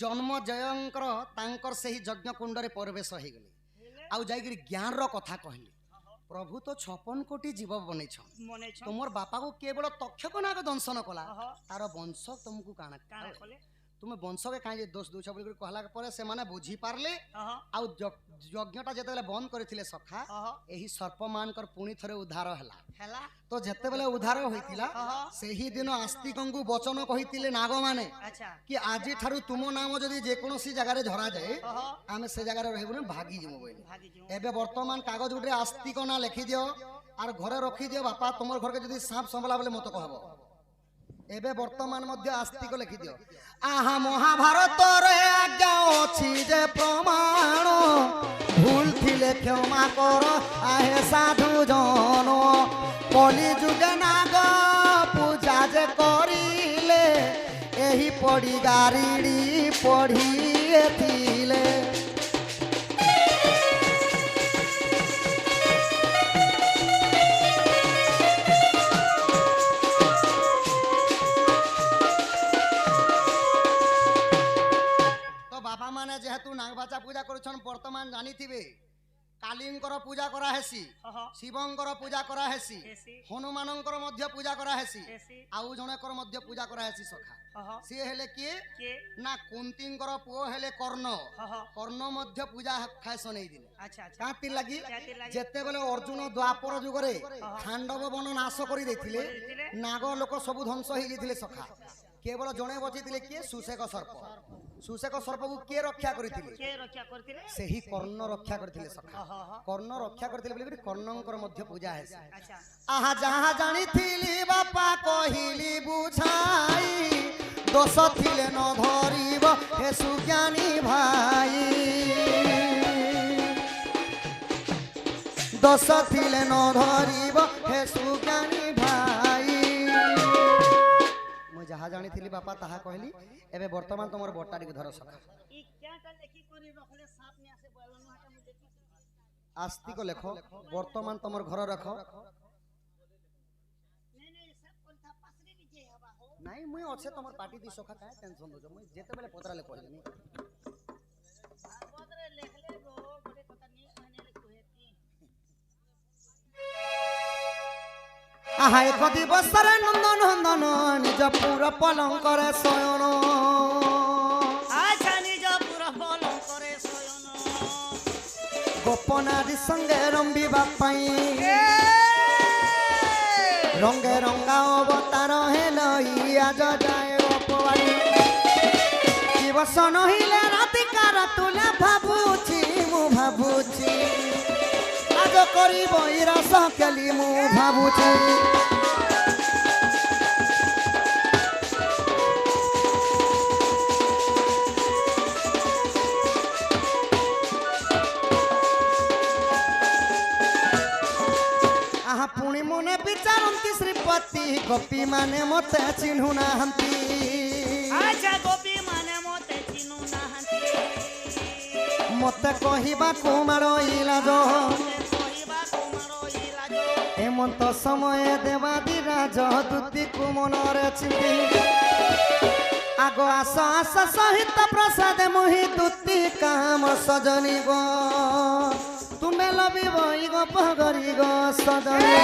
ଜନ୍ମଜୟଙ୍କର ତାଙ୍କର ସେହି ଯଜ୍ଞ କୁଣ୍ଡରେ ପରିବେଶ ହେଇଗଲେ, ଆଉ ଯାଇକରି ଜ୍ଞାନର କଥା କହିଲେ, ପ୍ରଭୁ ତ 56 କୋଟି ଜୀବ ବନେଇଛନ୍, ମନେ ଛ ତୁମର ବାପାକୁ କେବଳ ତକ୍ଷକ ନାଗ ଦଂଶନ କଲା, ହଁ। ତାର ବଂଶ ତୁମକୁ କାଣା କାଣା କଲେ ତୁମେ ବଂଶକେ କାହିଁ ଦୋଷ ଦଉଛ ବୋଲି କହିଲା ପରେ ସେମାନେ ବୁଝି ପାରିଲେ, ହଁ ଆଉ ଯଜ୍ଞଟା ଯେତେବେଳେ ବନ୍ଦ କରିଥିଲେ ସଖା, ହଁ ଏହି ସର୍ପମାନଙ୍କର ପୁଣି ଥରେ ଉଦ୍ଧାର ହେଲା। ହେଲା ତ ଯେତେବେଳେ ଉଦ୍ଧାର ହୋଇଥିଲା, ସେହି ଦିନ ଆସ୍ତିକଙ୍କୁ ବଚନ କହିଥିଲେ ନାଗମାନେ ଆଚ୍ଛା କି ଆଜି ଠାରୁ ତୁମ ନାମ ଯଦି ଯେକୌଣସି ଜାଗାରେ ଧରାଯାଏ, ହଁ ଆମେ ସେ ଜାଗାରେ ରହିବୁନି, ଭାଗିଯିବୁ ବୋଲି। ଭାଗି ଯିବ ଏବେ ବର୍ତ୍ତମାନ କାଗଜ ଗୋଟେ ଆସ୍ତିକ ନା ଲେଖିଦିଅ আর ঘরে রখিদিও বাপা, তোমার ঘরকে যদি সাপ সম্বলা বলে মতো কহব। এবে বর্তমান মধ্যে আস্তিক লিখি দিও, আহা মহাভারতরে আজ্ঞা অছি যে প্রমাণ, ভুল থিলে ক্ষমা কর আহে সাধু জন, কলি যুগে নাগ পূজা যে করিলে, এই পড়ি গারিড়ি পড়িয়েছিলে। বাবা মানে যেহেতু নাগবাচা পূজা করছেন, বর্তমান জানিথিবে কালীঙ্কর পূজা করা হেসি, শিবঙ্কর পূজা করা হেসি, হনুমানঙ্কর মধ্যে পূজা করা হেসি, আউ জনেকর মধ্যে পূজা করা হেসি সখা। সে হেলে কি না কুন্তিঙ্কর পুଅ হেলে কর্ণ, কর্ণ মধ্যে পূজা খাইছন এই দিন। কাঁতি লাগি যেতেবেলে অর্জুন দ্বাপর যুগরে খাণ্ডব বন নাশ করে ଦେଇଥିଲେ, নাগ লোক সবু ধ্বংস হয়ে গেছিলে সখা, কেবল জনে বচিଥିଲେ কিয়ে সুশেক সর্প। সুশেক সর্পକୁ କିଏ ରକ୍ଷା କରିଥିଲେ? ସେହି କର୍ଣ୍ଣ ରକ୍ଷା କରିଥିଲେ ସଖା। କର୍ଣ୍ଣ ରକ୍ଷା କରିଥିଲେ ବୋଲି କର୍ଣ୍ଣଙ୍କର ମଧ୍ୟ ପୂଜା ହେସି। ଆହା ଯାହା ଜାଣିଥିଲି ବାପା କହିଲି ବୁଝାଇ, ଦୋଷ ଥିଲେ ନ ଧରିବ ହେ ସୁଜ୍ଞାନୀ ଭାଇ, ଦୋଷ ଥିଲେ ନ ଧରିବ ହେ ସୁଜ୍ଞାନୀ ଭାଇ। ମୁଁ ଯାହା ଜାଣିଥିଲି ବାପା ତାହା କହିଲି, ଏବେ ବର୍ତ୍ତମାନ ତମର ବଟା ଟିକେ ଧର ସଖା। ଆସ୍ତିକ ଲେଖ, ବର୍ତ୍ତମାନ ତମର ଘର ରଖ। ନାଇଁ ମୁଇଁ ଅଛେ ତମର ପାଟି ଦି ସଖା, କାहे ଟେନସନ ଦଉଛ, ମୁଇଁ ଯେତେବେଳେ ପଚରାଲେ କହିବିନି। আহা এক দিবসরে নন্দন নন্দন, নিজ পুর পলঙ্করে শয়ন, আচ্ছা নিজ পুরা বলং করে শয়ন, গোপনাদি সঙ্গে রম্বিবা পাই, রঙ্গে রঙ্গা অবতার হেল আজ যায় অপবাই, দিবস নহিলে রাতিকার তুলে ভাবুছি মু ভাবুছি, আজ করিব এই রস কেলি মু ভাবুছি। ପତି ଗୋପୀ ମାନେ ମତେ ଚିହ୍ନୁ ନାହାନ୍ତି ଆଚ୍ଛା ଗୋପୀ ମାନେ ମତେ ଚିହ୍ନୁ ନାହାନ୍ତି ମତେ କହିବାକୁ ମାଡ଼ ଇଲାଜ କହିବାକୁ ମାଡ଼ ଇଲାଜ ଏମନ୍ତ ସମୟ ଦେବାଦି ରାଜ ଦୂତୀକୁ ମନରେ ଚିନ୍ତି ଆଗ ଆସ ଆସ ସହିତ ପ୍ରସାଦ ମୋହି ଦୂତୀ କାମ ସଜନି ଗো ତୁମେ ଲବିବ ଇ ଗପ ଗରି ଗো ସଜନି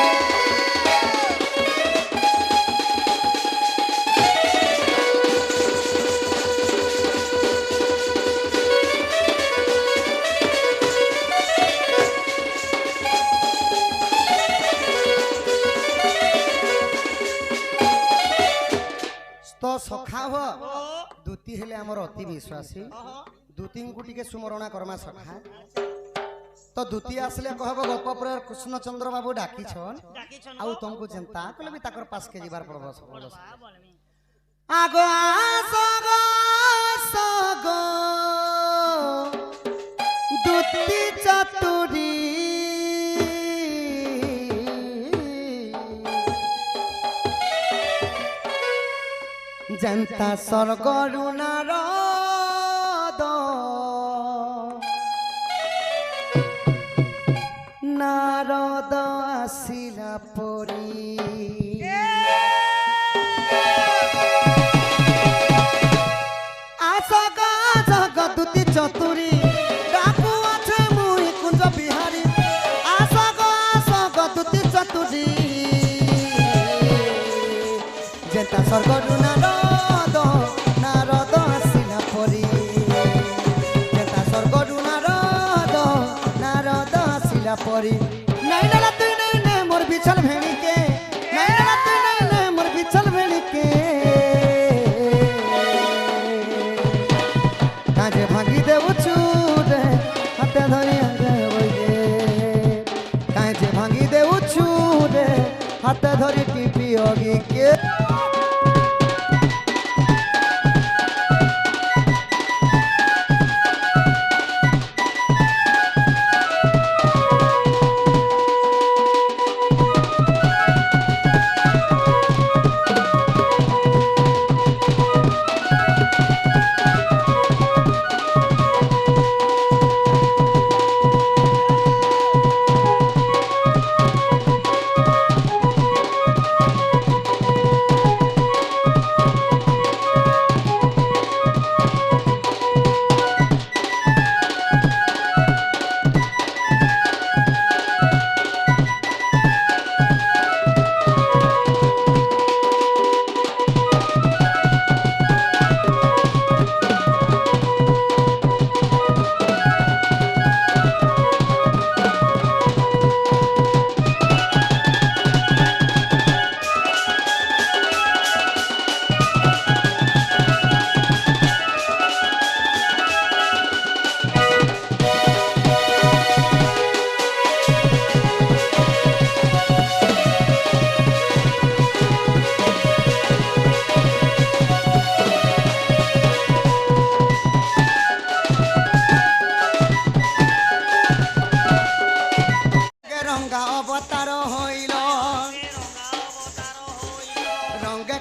तो सखा हो दूती हेले हमर अति विश्वासी दूतीଙ୍କୁ ଟିକେ ସୁମରଣା କର୍ମା ସଖା तो दूती आसले कहब गप पर कृष्णचंद्र बाबू डाकी छन आउ तुमको जनता कहले भी ताकर पास के जीवार पड़ब बोलो आगो आसगो सगो दूती चतुरी जनता स्वर्गरु नारद नारद आसिला परी आसग जगदूती चतुरी डाकू আছে মুই কুঞ্জ বিহারী आसग जगदूती चतुरी जनता स्वर्गरु नारद नारद आसिला परी जनता स्वर्गरु नारद नारद आसिला परी নাই না তুই নাই না মোর বিছল ভেণিকে নাই না তুই নাই না মোর বিছল ভেণিকে কাজে ভাঙি দেউছু রে হাতে ধরি আগে বইলে কাজে ভাঙি দেউছু রে হাতে ধরি টিপি অগিকে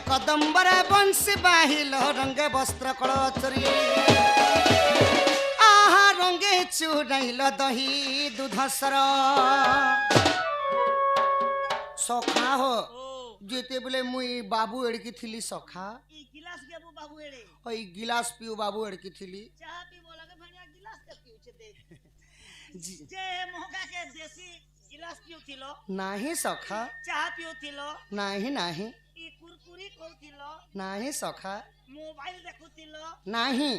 कदम्बरे बंशी बाहिल रंगे वस्त्र कलचरी आहा रंगे चुराइल दही दूधसर सखा हो जेते बोले मुई बाबू एड़की थिली सखा ई गिलास गेबू बाबू एड़े ओई गिलास पिउ बाबू एड़की थिली चाह पीबो लगे भनिया गिलास के पिउछे देख जे मोहगा के देसी गिलास पिउथिलो नाही सखा चाह पिउथिलो नाही नाही ई कुरकुरी कहथिलो नाही सखा मोबाइल देखुथिलो नाही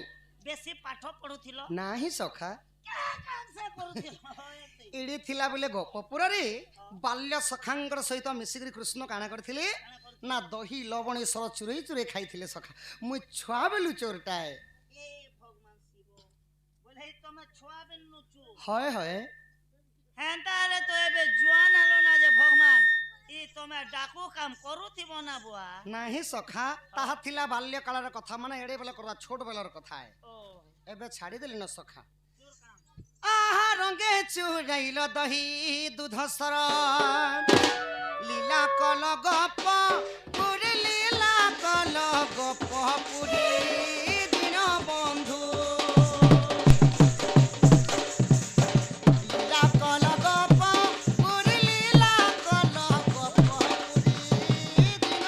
बेसी पाठ पढुथिलो नाही सखा क्या काम से पढुथिलो इडी थिला बोले गोपपुर रे बाल्य सखांगर सहित मिसिकरी कृष्ण काना करथिले ना दही लवणेश्वर चुरई चुरई खाइथिले सखा मुई छुआ बेलु चोरटाए ए भगवान शिव बोले तमे छुआ बेलु चु हय हय हेंता रे तो एबे जुआन हलो ना जे भगवान ई तमे डाकू काम करूथिबो ना बुआ नाही सखा ताहा थिला बाल्य कालर कथा माने एडे बेला करला छोट बेलर कथा है ओ एबे छाड़ी देली न सखा आहा रंगे चुराइल दही दूधसर লীলা কল গপ পুরি লীলা কল গপ পুরি দিন বন্ধু লীলা কল গপ পুরি লীলা কল গপ পুরি দিন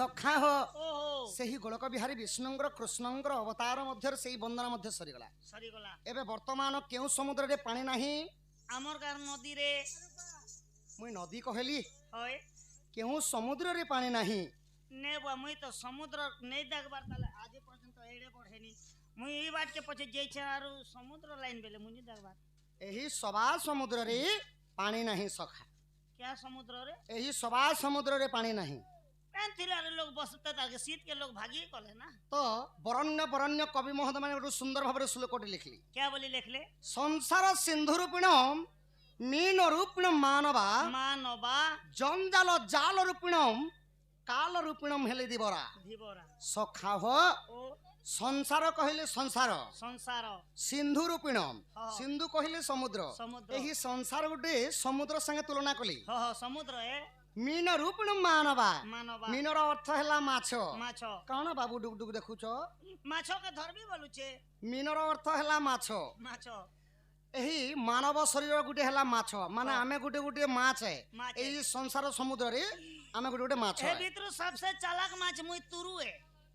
ସଖା ହୋ ଓହୋ ସେହି ଗୋଳକ ବିହାରୀ ବିଷ୍ଣୁଙ୍କର କୃଷ୍ଣଙ୍କର ଅବତାର ମଧ୍ୟରେ ସେହି ବନ୍ଦନା ମଧ୍ୟ ସରିଗଲା। ସରିଗଲା ଏବେ ବର୍ତ୍ତମାନ କେଉଁ ସମୁଦ୍ରରେ ପାଣି ନାହିଁ? ଆମର ଗାଁ ନଦୀରେ ମୁଇଁ ନଦୀ କହିଲି, ହଏ କେଉଁ ସମୁଦ୍ରରେ ପାଣି ନାହିଁ? ନେ ବୁଆ ମୁଇଁ ତ ସମୁଦ୍ର ନେଇ ଦେଖବାର ତାହେଲେ ଆଜି ପର୍ଯ୍ୟନ୍ତ ଏଇଡେ ବଢେନି ମୁଇଁ ଏଇ ବାଟକେ ପଛେ ଯାଇଛେ ଆରୁ ସମୁଦ୍ର ଲାଇନ ବେଲେ ମୁଇଁ ନି ଦେଖବାର ଏହି ସବା ସମୁଦ୍ରରେ ପାଣି ନାହିଁ ସଖା। क्या ସମୁଦ୍ରରେ ଏହି ସବା ସମୁଦ୍ରରେ ପାଣି ନାହିଁ। पेन थिलारे लोग बसते ताके शीत के लोग भागी कले ना ତ ବରଣ୍ୟ ବରଣ୍ୟ କବି ମହୋଦୟ ମାନେ ଗୋଟେ ସୁନ୍ଦର ଭାବରେ ଶ୍ଲୋକଟି ଲେଖିଲେ। क्या बोली लिखले ସଂସାର ସିନ୍ଧୁ ରୂପିଣ ମୀନ ରୂପିଣ ମାନବା मानवा ଜଞ୍ଜାଲ ଜାଲ ରୂପିଣ କାଲ ରୂପିଣ ହେଲେ ଦିବରା धीबोरा ସଖା ହୋ ओ ସଂସାର କହିଲେ ସଂସାର संसार ସିନ୍ଧୁ ରୂପିଣ ହଁ। ସିନ୍ଧୁ କହିଲେ ସମୁଦ୍ର ସମୁଦ୍ର। ଏହି ସଂସାର ଗୋଟେ ସମୁଦ୍ର ସାଙ୍ଗେ ତୁଳନା କଲି। हो समुद्र है ମୀନ ରୂପିଣ ମାନବା मानवा ମୀନର ଅର୍ଥ ହେଲା ମାଛ। माछ କଣ ବାବୁ ଡୁକ ଡୁକ ଦେଖୁଛ? माछ के धरबी बोलुचे ମୀନର ଅର୍ଥ ହେଲା ମାଛ। माछ ଏହି ମାନବ ଶରୀର ଗୋଟେ ହେଲା ମାଛ ମାନେ ହଁ। ଆମେ ଗୋଟେ ଗୋଟେ ମାଛ ମାଛ। ଏହି ସଂସାର ସମୁଦ୍ରରେ ଆମେ ଗୋଟେ ଗୋଟେ ମାଛ ए भीतर सबसे चालाक माछ मुई तुरु है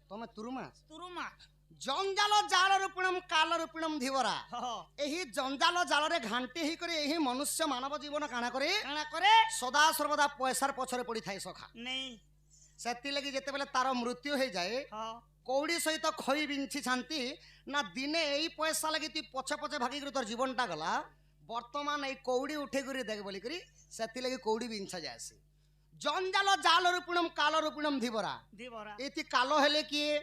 ତମେ ତୁରୁ ମାଛ तुरु माछ ଜଞ୍ଜାଲ ଜାଲ ରୂପିଣମ କାଲ ରୂପିଣମ ଧିବରା हो ଏହି ଜଞ୍ଜାଲ ଜାଲରେ ଘାଣ୍ଟି ହେଇକରି ଏହି ମନୁଷ୍ୟ ମାନବ ଜୀବନ କାଣା କରେ काना करे ସଦା ସର୍ବଦା ପଇସାର ପଛରେ ପଡିଥାଏ ସଖା। नहीं ସେଥିଲାଗି ଯେତେବେଳେ ତାର ମୃତ୍ୟୁ ହେଇଯାଏ हो କଉଡ଼ି ସହିତ ଖଇ ବିଞ୍ଚିଥାନ୍ତି ନା ଦିନେ ଏଇ ପଇସା ଲାଗି ତୁଇ ପଛେ ପଛେ ଭାଗିକରି ତୋର ଜୀବନଟା ଗଲା ବର୍ତ୍ତମାନ ଏଇ କଉଡ଼ି ଉଠେଇକରି ଦେଖ ବୋଲିକରି ସେଥିଲାଗି କଉଡ଼ି ବିଞ୍ଛା ଯାଏସି। ଜଞ୍ଜାଲ ଜାଲ ରୂପିଣମ କାଲ ରୂପିଣମ ଧିବରା धीबोरा ଏଠି କାଲ ହେଲେ କିଏ?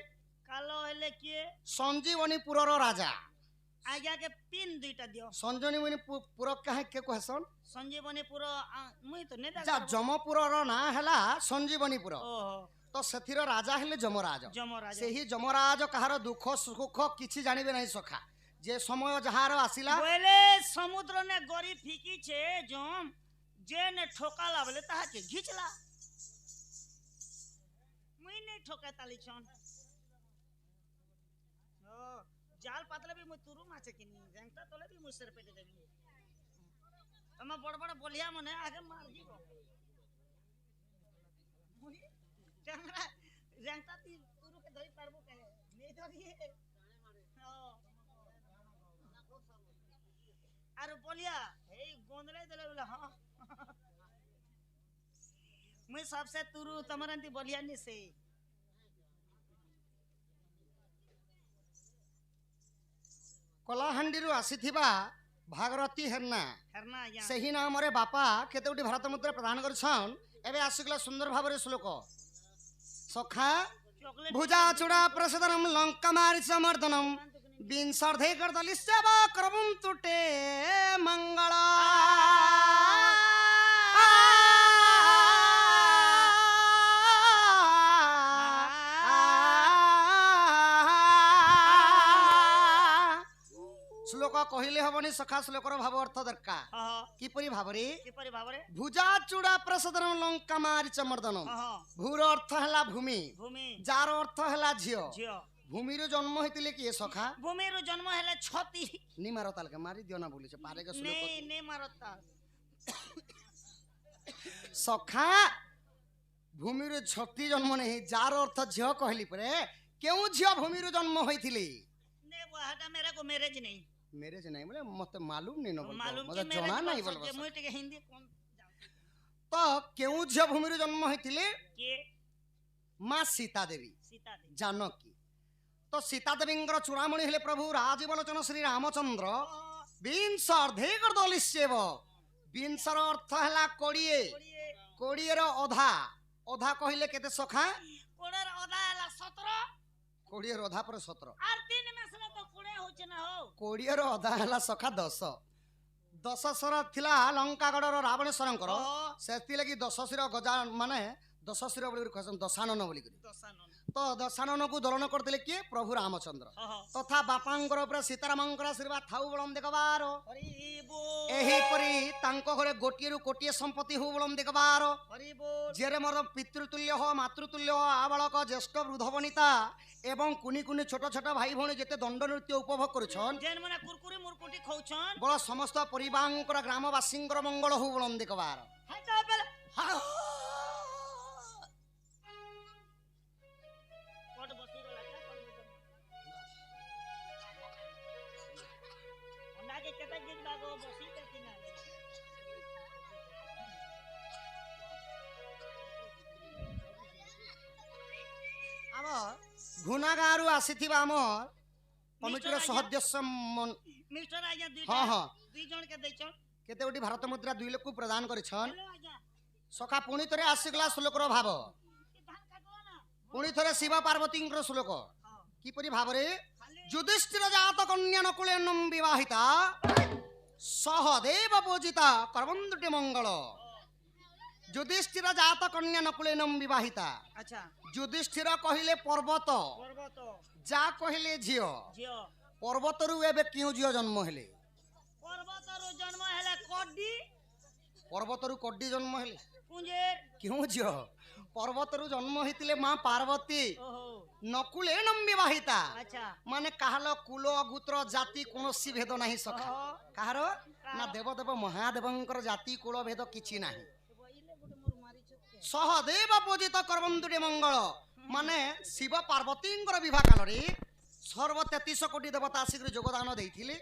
कालो हेले किए ସଞ୍ଜୀବନୀପୁରର ରାଜା। आज्ञा के पिन दुईटा दियो ସଞ୍ଜୀବନୀ ପୁର କାहे କେ कहसन? संजीवनी पूरा मुई तो नहीं ଯା देख ଯମପୁରର ନାଁ ହେଲା ସଞ୍ଜୀବନୀପୁର। ओहो ତ ସେଥିର ରାଜା ହେଲେ ଯମରାଜ। जमराज ସେହି ଯମରାଜ କାହାର ଦୁଃଖ ସୁଖ କିଛି ଜାଣିବେ ନାହିଁ ସଖା। ଯେ ସମୟ ଯାହାର ଆସିଲା बोले समुद्र ने गरी फीकी छे जोम जे ने ठोकाला बोले ताहा के घिचला मुई नहीं ठोका ताली छन ओ जाल पातले भी मुई तुरु माछे किनी जंगता तले भी मुई सिर पे दे देबी तमा बड़ बड़ बोलिया मने आगे मार जीवो मुई जंगरा जंगता ती तुरु के धरी पारबो कहे नहीं धरी ओ আরে বলিয়া এই গোন্দলাই দেলে বলে হ্যাঁ মুই সবসে তুরু তোমার এন্তি বলিয়া নিছে କଳାହାଣ୍ଡିରୁ ଆସିଥିବା ଭାଗରଥୀ ହେର୍ନା হেরনা ইয়া ସେହି ନାମରେ ବାପା କେତେ ଗୋଟି ଭାରତ ମୁଦ୍ରା ପ୍ରଦାନ କରିଛନ୍। ଏବେ ଆସିଗଲା ସୁନ୍ଦର ଭାବରେ ଶ୍ଲୋକ। ସଖା চকলেট ଭୁଜା ଚୁଡ଼ା ପ୍ରସାଦନମ ଲଙ୍କା ମାରି ସମର୍ଦ୍ଦନମ ବିଂଶର୍ଧେ କରଦଲିଶ୍ଚବ କରବୁಂ ତୁଟେ ମଙ୍ଗଳ ଶ୍ଲୋକ କହିଲେ ହବନି ସଖା ଶ୍ଲୋକର ଭାବ ଅର୍ଥ ଦରକାର। হ্যাঁ କିପରି ଭାବରେ? কিপরি ভাবরে ଭୁଜା ଚୁଡ଼ା ପ୍ରସାଦନମ ଲଙ୍କା ମାରି ସମର୍ଦ୍ଦନମ হ্যাঁ ଭୂର ଅର୍ଥ ହେଲା ଭୂମି ভূমি ଯାର ଅର୍ଥ ହେଲା ଝିଅ। ঝিও ଭୂମିରୁ ଜନ୍ମ ହେଇଥିଲେ କିଏ ସଖା? ভূমির জন্ম হেলে ছতি নি মারো তালকে মারি দিও না বলিছে পারে কে শ্লোক নেই নেই মারতা সখা ভূমির ছতি জন্ম নেই যার অর্থ ঝিও কহিলি পরে কেউ ঝিও ভূমির জন্ম হইছিলি? নে ওহাটা মেরে কো ম্যারেজ নেই মেরেজ নাই বলে মতে মালুম নেই না মালুম মতে কি জনা নাই ম্যারেজ বলবো মুই টিকে হিন্দি কোন তো কেউ ঝিও ভূমির জন্ম হইছিলে? কে মা সীতা দেবী সীতা দেবী জানকী। তো সীতা দেবীঙ্কর চূড়ামণি হলে প্রভু রাজীবলোচন শ্রী রামচন্দ্র বিংশ অর্ধেকর দলিশ্যেব বিংশর অর্থ হেলা কোড়িয়ে কোড়িয়ের অধা অধা কহিলে কেতে সখা? কোড়ার କୋଡ଼ିଏ ର ଅଧା ପରେ 17 আর 3 মাসে তো 20 হচ্ছে না হো 20 ର ଅଧା ହେଲା ସଖା 10 10 ଥିଲା ଲଙ୍କାଗଡ଼ର ରାବଣେଶ୍ୱରଙ୍କର ସେଥିଲାଗି 10 ଗଜା ମାନେ 10 ବୋଲି କହିସନ୍ ଦଶାନନ ବୋଲି দশানন ତ ଦଶାନନକୁ ଦଳନ କରିଥିଲେ କିଏ ପ୍ରଭୁ ରାମଚନ୍ଦ୍ର ତଥା ବାପାଙ୍କର ଉପରେ ସୀତାରାମଙ୍କର ଆଶୀର୍ବାଦ ଥାଉ ବଳମ ଦେଖବାର হরি বল ଏହିପରି ତାଙ୍କ ଘରେ ଗୋଟିଏରୁ କୋଟିଏ ସମ୍ପତ୍ତି ହଉ ବଳମ ଦେଖବାର হরি বল ଯେରେ ମୋର ପିତୃତୁଲ୍ୟ ହ ମାତୃତୁଲ୍ୟ ହ ଆବାଳକ ଜ୍ୟେଷ୍ଠ ବୃଦ୍ଧ ବନିତା ଏବଂ କୁନି କୁନି ଛୋଟ ଛୋଟ ଭାଇ ଭଉଣୀ ଯେତେ ଦଣ୍ଡ ନୃତ୍ୟ ଉପଭୋଗ କରୁଛନ୍ যেন মানে কুরকুরি মুরকুটি খাউছন ବଳ ସମସ୍ତ ପରିବାରଙ୍କର ଗ୍ରାମବାସୀଙ୍କର ମଙ୍ଗଳ ହଉ ବଳମ ଦେଖବାର হাই তা বেলে কোট বসি গলা কে কোট ওনাকে কেতে গিক দাগো বসি কেতি না ଆମର ଘୁନା ଗାଁରୁ ଆସିଥିବା ଆମର କମିଟିର ସଦସ୍ୟ মিস্টার আজ্ঞা ହଁ ହଁ দুই জন কে দেইছন କେତେ ଗୋଟି ଭାରତ ମୁଦ୍ରା 2 ଲକ୍ଷ ପ୍ରଦାନ କରିଛନ୍ হ্যালো আজ্ঞା ସଖା ପୁଣି ଥରେ ଆସିଗଲା ଶ୍ଲୋକର ଭାବ ধান কাটো না ପୁଣି ଥରେ ଶିବ ପାର୍ବତୀଙ୍କର ଶ୍ଲୋକ হ্যাঁ କିପରି ଭାବରେ খালি ଯୁଧିଷ୍ଠିର ଜାତ କନ୍ୟା ନକୁଳେ ବିବାହିତା ସହଦେବ ପୂଜିତା କରବନ୍ତୁଟି ମଙ୍ଗଳ ଯୁଧିଷ୍ଠିର ଜାତ କନ୍ୟା ନକୁଳେ ବିବାହିତା আচ্ছা ଯୁଧିଷ୍ଠିର କହିଲେ ପର୍ବତ পর্বত ଯା କହିଲେ ଝିଅ জিও ପର୍ବତରୁ ଏବେ କେଉଁ ଝିଅ ଜନ୍ମ ହେଲେ পর্বতর জন্ম হেলে কডি ପର୍ବତରୁ କଡ୍ଡି ଜନ୍ମ ହେଲେ কুঞ্জের କେଉଁ ଝିଅ ପର୍ବତରୁ ଜନ୍ମ ହେଇଥିଲେ ମା ପାର୍ବତୀ ওহো ନକୁଳେ ବିବାହିତା আচ্ছা ମାନେ କାହାର କୁଳ ଗୋତ୍ର ଜାତି କୌଣସି ଭେଦ ନାହିଁ ସଖା ওহো କାହାର ନା ଦେବଦେବ ମହାଦେବଙ୍କର ଜାତି କୁଳ ଭେଦ କିଛି ନାହିଁ বইলে গুটে মোর মারিছ কে ସହଦେବ ପୂଜିତ କରବନ୍ତୁଟି ମଙ୍ଗଳ ମାନେ ଶିବ ପାର୍ବତୀଙ୍କର ବିବାହ କାଳରେ ସର୍ବ 33 କୋଟି ଦେବତା ଆସିକରି ଯୋଗଦାନ ଦେଇଥିଲେ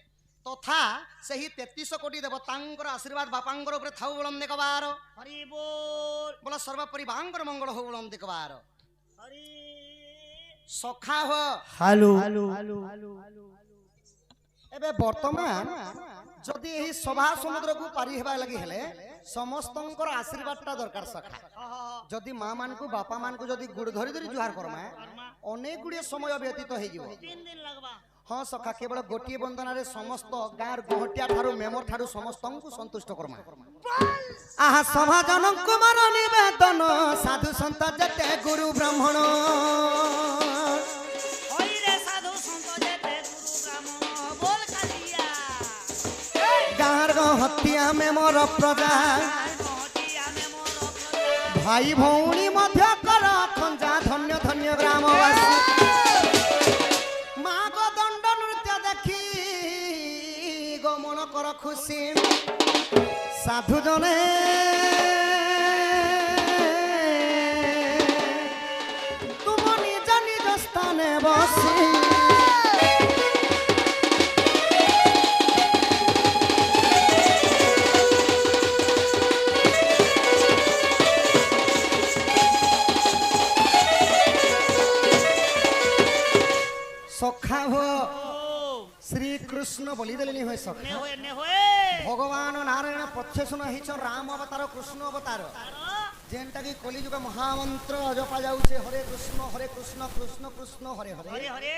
ତଥା ସେହି 33 କୋଟି ଦେବତାଙ୍କର ଆଶୀର୍ବାଦ ବାପାଙ୍କର ଉପରେ ଥାଉ ବଳମ ଦେଖବାର হরি বল ବୋଲ ସର୍ବ ପରିବାରଙ୍କର ମଙ୍ଗଳ ହଉ ବଳମ ଦେଖବାର হরি ସଖା ହ ହାଲୁ ଏବେ ବର୍ତ୍ତମାନ ଯଦି ଏହି ସଭା ସମୁଦ୍ରକୁ ପାରି ହେବା ଲାଗି ହେଲେ ସମସ୍ତଙ୍କର ଆଶୀର୍ବାଦଟା ଦରକାର ସଖା ଯଦି ମା ମାନଙ୍କୁ ବାପା ମାନଙ୍କୁ ଯଦି ଗୁଡ଼ ଧରି ଧରି ଜୁହାର କରମା ଅନେକ ଗୁଡ଼ିଏ ସମୟ ବ୍ୟତୀତ ହେଇଯିବ 3 ଦିନ লাগবা ହଁ ସଖା କେବଳ ଗୋଟିଏ ବନ୍ଦନାରେ ସମସ୍ତ ଗାଁର ଗୋହଟିଆ ଠାରୁ ମେମର ଠାରୁ ସମସ୍ତଙ୍କୁ ସନ୍ତୁଷ୍ଟ କରମା ଆହା ସଭାଜନଙ୍କୁ ମୋର ନିବେଦନ ସାଧୁ ସନ୍ଥ ଯେତେ ଗୁରୁ ବ୍ରାହ୍ମଣ ওই রে সাধু সন্ত যেতে গুরু ব্রাহ্মণ বল কালিয়া ଗାଁର ହତ୍ୟା ମେମର ପ୍ରଜା আর নহটি আমি মোর প্রজা ଭାଇ ଭଉଣୀ ମଧ୍ୟ କର ଖଞ୍ଜା ଧନ୍ୟ ଧନ୍ୟ ଗ୍ରାମବାସୀ ମାଙ୍କ ଦଣ୍ଡ ନୃତ୍ୟ ଦେଖି ଗମନ କର ଖୁସି ସାଧୁ ଜନେ ତୁମ ନିଜ ନିଜ ସ୍ଥାନେ ବସି ସଖା ହୋ ଶ୍ରୀକୃଷ୍ଣ ବୋଲିଦେଲେନି ହୁଏ ସଖା নে হয়ে ভগবান নারায়ণ প্রত্যক্ষ ହେଇଛନ୍ রাম অবতার কৃষ্ণ অবতার যেনটা কি কলিযুগ মহামন্ত্র জপা যাଉଛି হরে কৃষ্ণ কৃষ্ণ কৃষ্ণ হরে হরে হরে হরে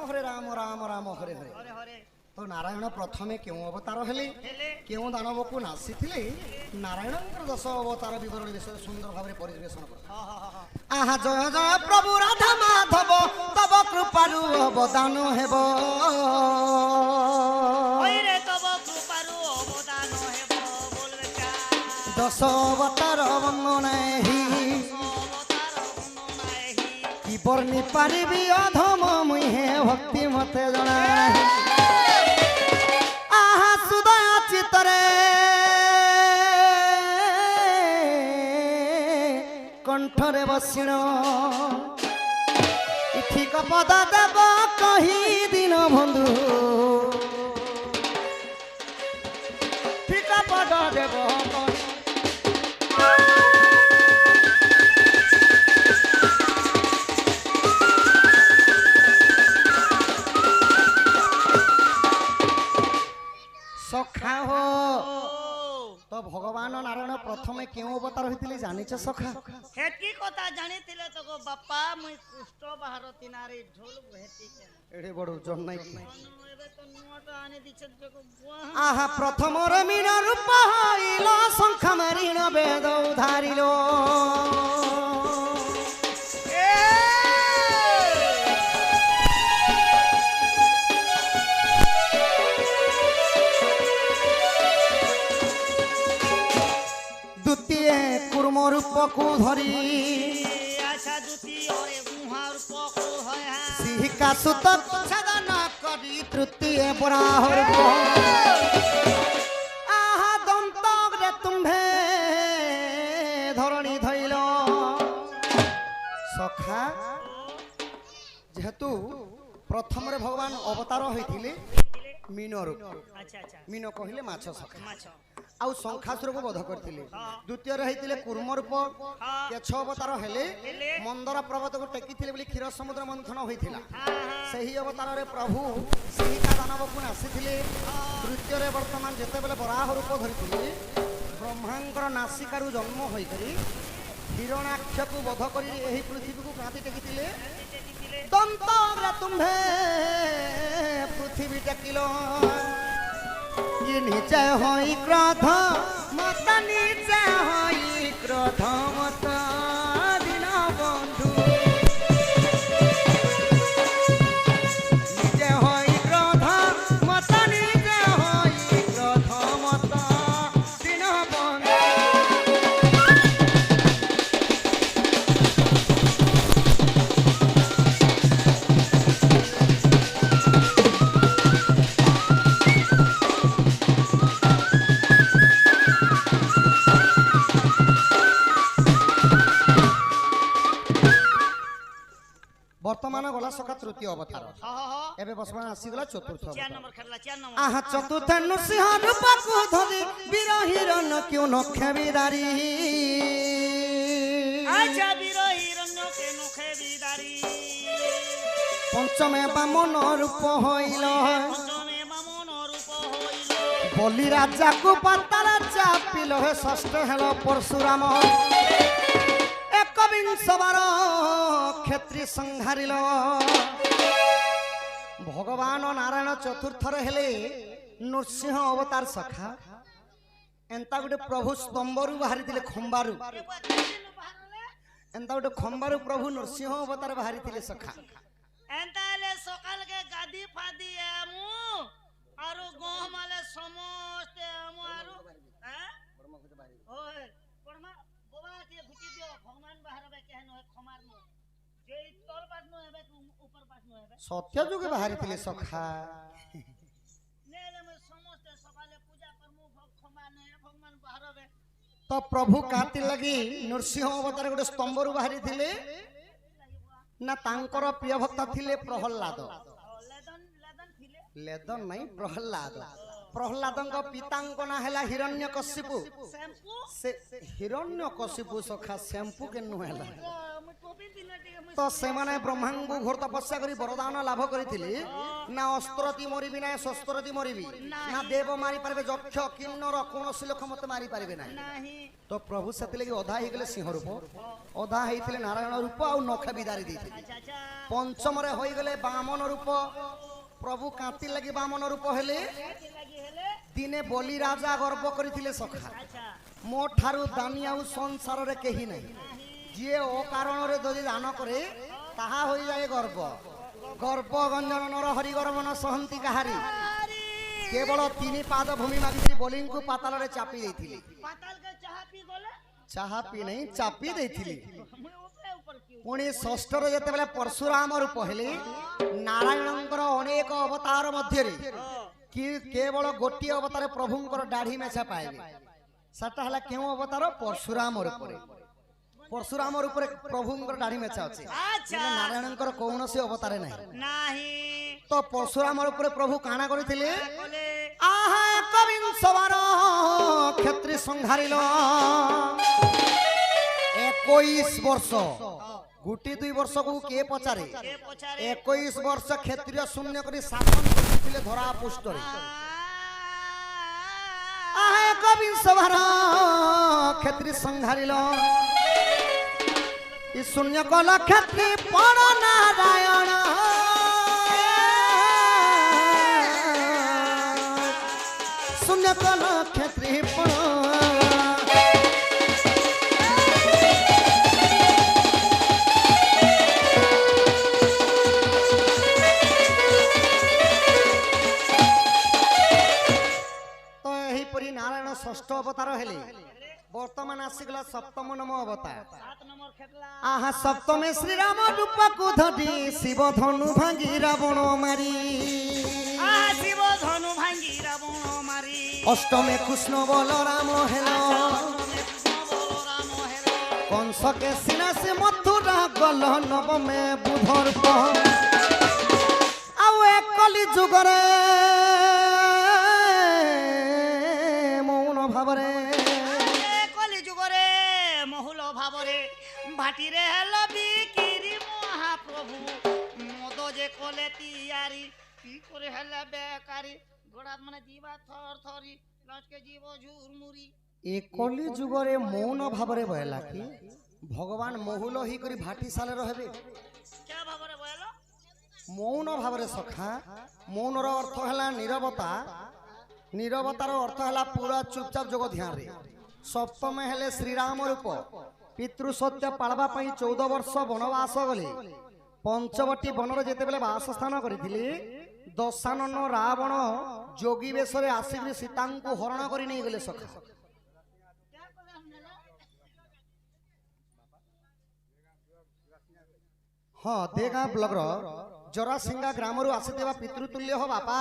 হরে রাম রাম রাম হরে হরে হরে হরে তো নারায়ণ প্রথমে কেউ অবতার হেলে হেলে কেউ দানবকু নাসিଥିଲେ নারায়ণଙ୍କର 10 অবতার বিবরণী বিষয়ে সুন্দর ভাবে পরিবেশন করে আহা জয় জয় প্রভু রাধা মাধব তব কৃপারু অবদান হেব ওই রে তব কৃপারু অবদান হেব বলবে কা 10 অবতার বন্দনাহি অবতার বন্দনাহি কি বর্ণি পারিবি অধম মুহে ভক্তি মতে জনাহি আহা সুদয় চিতরে কণ্ঠরে বসিণ ঠিক পদ দেব কহি দিন বন্ধু ঠিক পদ দেব সখা হো তো ভগবান নারায়ণ প্রথম প্রথমে কেউ অবতার হইতিলে জানিছ সখা? হেতি কথা জানিছিলে তো গো বাপা মুই কুষ্ঠ বাহার তিনারে ঢোল হেতি কেন এড়ে বড় ওজন নাই কি? এবে তো নুয়াটা আনি দিছে তো গো বুয়া আহা প্রথমর মিন রূপ হইল শঙ্খ মারিণ বেদ উধারিল দ্বিতীয় কুর্ম রূপকু ধরি আচ্ছা দুতি ওরে গুহার পকো হয় হ্যাঁ সিহিকা সুত ছদন করি তৃতীয় বরাহর আহা দন্ত রে তুম্ভে ধরণী ধইল সখা যেহেতু প্রথমরে ভগবান অবতার হইଥିଲେ মীন রূপ আচ্ছা আচ্ছা মীন কহিলে মাছ সখা মাছ ଆଉ ଶଙ୍ଖାସୁରକୁ ବଧ କରିଥିଲେ ଦ୍ୱିତୀୟରେ ହେଇଥିଲେ କୁର୍ମ ରୂପ କେଛ ଅବତାର ହେଲେ ମନ୍ଦର ପର୍ବତକୁ ଟେକିଥିଲେ ବୋଲି କ୍ଷୀର ସମୁଦ୍ର ମନ୍ଥନ ହୋଇଥିଲା ସେହି ଅବତାରରେ ପ୍ରଭୁ ସିହିକା ଦାନବକୁ ଆସିଥିଲେ ତୃତୀୟରେ ବର୍ତ୍ତମାନ ଯେତେବେଳେ ବରାହ ରୂପ ଧରିଥିଲେ ବ୍ରହ୍ମାଙ୍କର ନାସିକାରୁ ଜନ୍ମ ହୋଇକରି ହିରଣାକ୍ଷକୁ ବଧ କରି ଏହି ପୃଥିବୀକୁ କାନ୍ତି ଟେକିଥିଲେ ଦନ୍ତରେ ତୁମ୍ଭେ ପୃଥିବୀ ଟେକିଲ নিচে হই ক্রোধ মত নিচে হই ক্রোধ মত দিন বন্ধু নিচে হই ক্রোধ মত নিচে হই ক্রোধ মত দিন বন্ধু বর্তমান গলা সখা তৃতীয় অবতার এবে বর্তমান আসিগলা চতুর্থ চার অবতার নম্বর খেলা চার নম্বর আহা চতুর্থ নৃসিংহ রূপকু ধরি বীর হিরণ্য কেউ নক্ষে বিদারি আচ্ছা বীর হিরণ্য কে নখে বিদারি পঞ্চমে বামন রূপ হইল পঞ্চমে বামন রূপ হইল বলি রাজাকু পাতাল চাপিল ষষ্ঠ হেল পরশুরাম একবিংশ বার ক্ষেত্রী সংহারিল ভগবান নারায়ণ চতুর্থর হেলে নৃসিংহ অবতার সখা এন্তা গোটে প্রভু স্তম্ভরু বাহারি খম্বারু এন্তা গোটে খম্বারু প্রভু নৃসিংহ অবতার বাহারি সখা এন্তালে সকালকে গাদি ফাদি আমু আরো গহমালে সমস্ত আমু আরো হ্যাঁ ওই পরমা বাবা কে ঘুটি দিও ভগবান বাহারবে কেন হয় খমার নো যেই তল পাট নো হবে উপর পাট নো হবে সত্য যুগে বাহারি সখা নেলে মে সমস্ত সকালে পূজা করমু খমার নে ভগবান বাহারবে তো প্রভু কাতি লাগি নৃসিংহ অবতার গোটে স্তম্ভরু বাহারি না তাঙ্কর প্রিয় ভক্ত থিলে প্রহ্লাদ লেদন লেদন থিলে লেদন নাই প্রহ্লাদ প্রহ্লাদଙ୍କ ପିତାଙ୍କ ନାଁ ହେଲା ହିରଣ୍ୟକଶିପୁ শ্যাম্পু ସେ ହିରଣ୍ୟକଶିପୁ ସଖା ଶ୍ୟାମ୍ପୁ କେନୁ ହେଲା ମୁଁ ଟୋପି দিলে টিকে ତ ସେମାନେ ବ୍ରହ୍ମାଙ୍କୁ ଘୋର ତପସ୍ୟା କରି ବରଦାନ ଲାଭ କରିଥିଲେ ନା ଅସ୍ତ୍ରତି ମରିବି ନା ଶସ୍ତ୍ରତି ମରିବି ନା ଦେବ ମାରି ପାରିବେ ଯକ୍ଷ କିନ୍ନର କୌଣସି ଲୋକ ମତେ ମାରି ପାରିବେ ନାହିଁ ନାହିଁ ତ ପ୍ରଭୁ ସେଥିଲାଗି ଅଧା ହେଇଗଲେ ସିଂହ ରୂପ ଅଧା ହେଇଥିଲେ ନାରାୟଣ ରୂପ ଆଉ ନଖ ବିଦାରି ଦେଇଥିଲେ আচ্ছা আচ্ছা ପଞ୍ଚମରେ ହୋଇଗଲେ ବାମନ ରୂପ ପ୍ରଭୁ କାନ୍ତି ଲାଗି ବାମନ ରୂପ ହେଲେ লাগি হেলে ଦିନେ ବଲି ରାଜା ଗର୍ବ କରିଥିଲେ ସଖା আচ্ছা ମୋ ଠାରୁ ଦାନୀ ଆଉ ସଂସାରରେ କେହି ନାହିଁ ଯିଏ ଅକାରଣରେ ଯଦି ଦାନ କରେ ତାହା ହୋଇଯାଏ ଗର୍ବ ଗର୍ବ ଗଞ୍ଜନ ନର ହରି ଗର୍ବ ନ ସହନ୍ତି କାହାରି କେବଳ ତିନି ପାଦ ଭୂମି ମାଗିଥିଲି ବଲିଙ୍କୁ ପାତାଳରେ ଚାପି ଦେଇଥିଲି পাতাল কে চাহা পি গলে ଚାହା ପି ନାହିଁ ଚାପି ଦେଇଥିଲି মুই উপরে উপর কি ପୁଣି ଷଷ୍ଠରେ ଯେତେବେଳେ ପରଶୁରାମ ରୂପ ହେଲେ ନାରାୟଣଙ୍କର ଅନେକ ଅବତାର ମଧ୍ୟରେ କି କେବଳ ଗୋଟିଏ ଅବତାର ପ୍ରଭୁଙ୍କର ଦାଢି ମେଛା ପାଇବେ ସେଟା ହେଲା କେଉଁ ଅବତାର ପରଶୁରାମ ରୂପରେ ପରଶୁରାମ ରୂପରେ ପ୍ରଭୁଙ୍କର ଦାଢି ମେଛା ଅଛି আচ্ছা ନାରାୟଣଙ୍କର କୌଣସି ଅବତାର ନାହିଁ নাহি ତ ପରଶୁରାମ ରୂପରେ ପ୍ରଭୁ କାଣା କରିଥିଲେ বলে ଆହା একবিংশ বার ক্ষেত্রী সংহারিল 21 ବର୍ଷ গোটি 2 ବର୍ଷକୁ କିଏ ପଚାରେ কে পচারে 21 ବର୍ଷ କ୍ଷତ୍ରିୟ ଶୂନ୍ୟ କରି ଶାସନ କରିଥିଲେ ଧରା ପୃଷ୍ଠରେ ଆହା বিশ্বভার ক্ষেত্রী সংহারিল ই শূন্য কল ক্ষেত্রী পড় নারায়ণ শূন্য কল ক্ষেত্রী পড় ষষ্ঠ অবতার হেলে বর্তমান আসিগলা সপ্তম নম অবতার 7 নম্বর খেতলা আহা সপ্তমে শ্রীরাম রূপকু ধরি শিব ধনু ভাঙ্গি রাবণ মারি শিব ধনু ভাঙ্গি রাবণ মারি অষ্টমে কৃষ্ণ বলরাম হেল কংসকে সিনাসে মথুরা গল নবমে বুধর আউ এক কলি যুগরে ভাবরে কলি যুগরে মহুল ভাবরে ভাটিরে হেল বিকিরি মহাপ্রভু মদ যে কলে তিয়ারি কি করে হেলে বেকারি গোড়াত মানে জীবা থর থরি লচকে জীব ঝুরমুরি এ কলি যুগরে মৌন ভাবরে বয়লা কি ভগবান মহুল হি করি ভাটি সালে রহবে কে ভাবরে বয়ল মৌন ভাবরে সখা মৌনর অর্থ হেলা নীরবতা নীরবতার অর্থ হেলা পুরা চুপচাপ যোগ ধ্যান রে সপ্তমে হেলে শ্রীরাম রূপ পিতৃ সত্য পালবা পাই 14 বর্ষ বনবাস গলে পঞ্চবটী বনরে যেতেবেলে বাসস্থান করিছিলি দশানন রাবণ যোগী বেশরে আসিকি সীতাঙ্কু হରଣ করে নিয়ে গেলে সখা हाँ देगा ब्लगर जरासिंगा ग्रामरू आसीथिबा पितृतुल्य हो बापा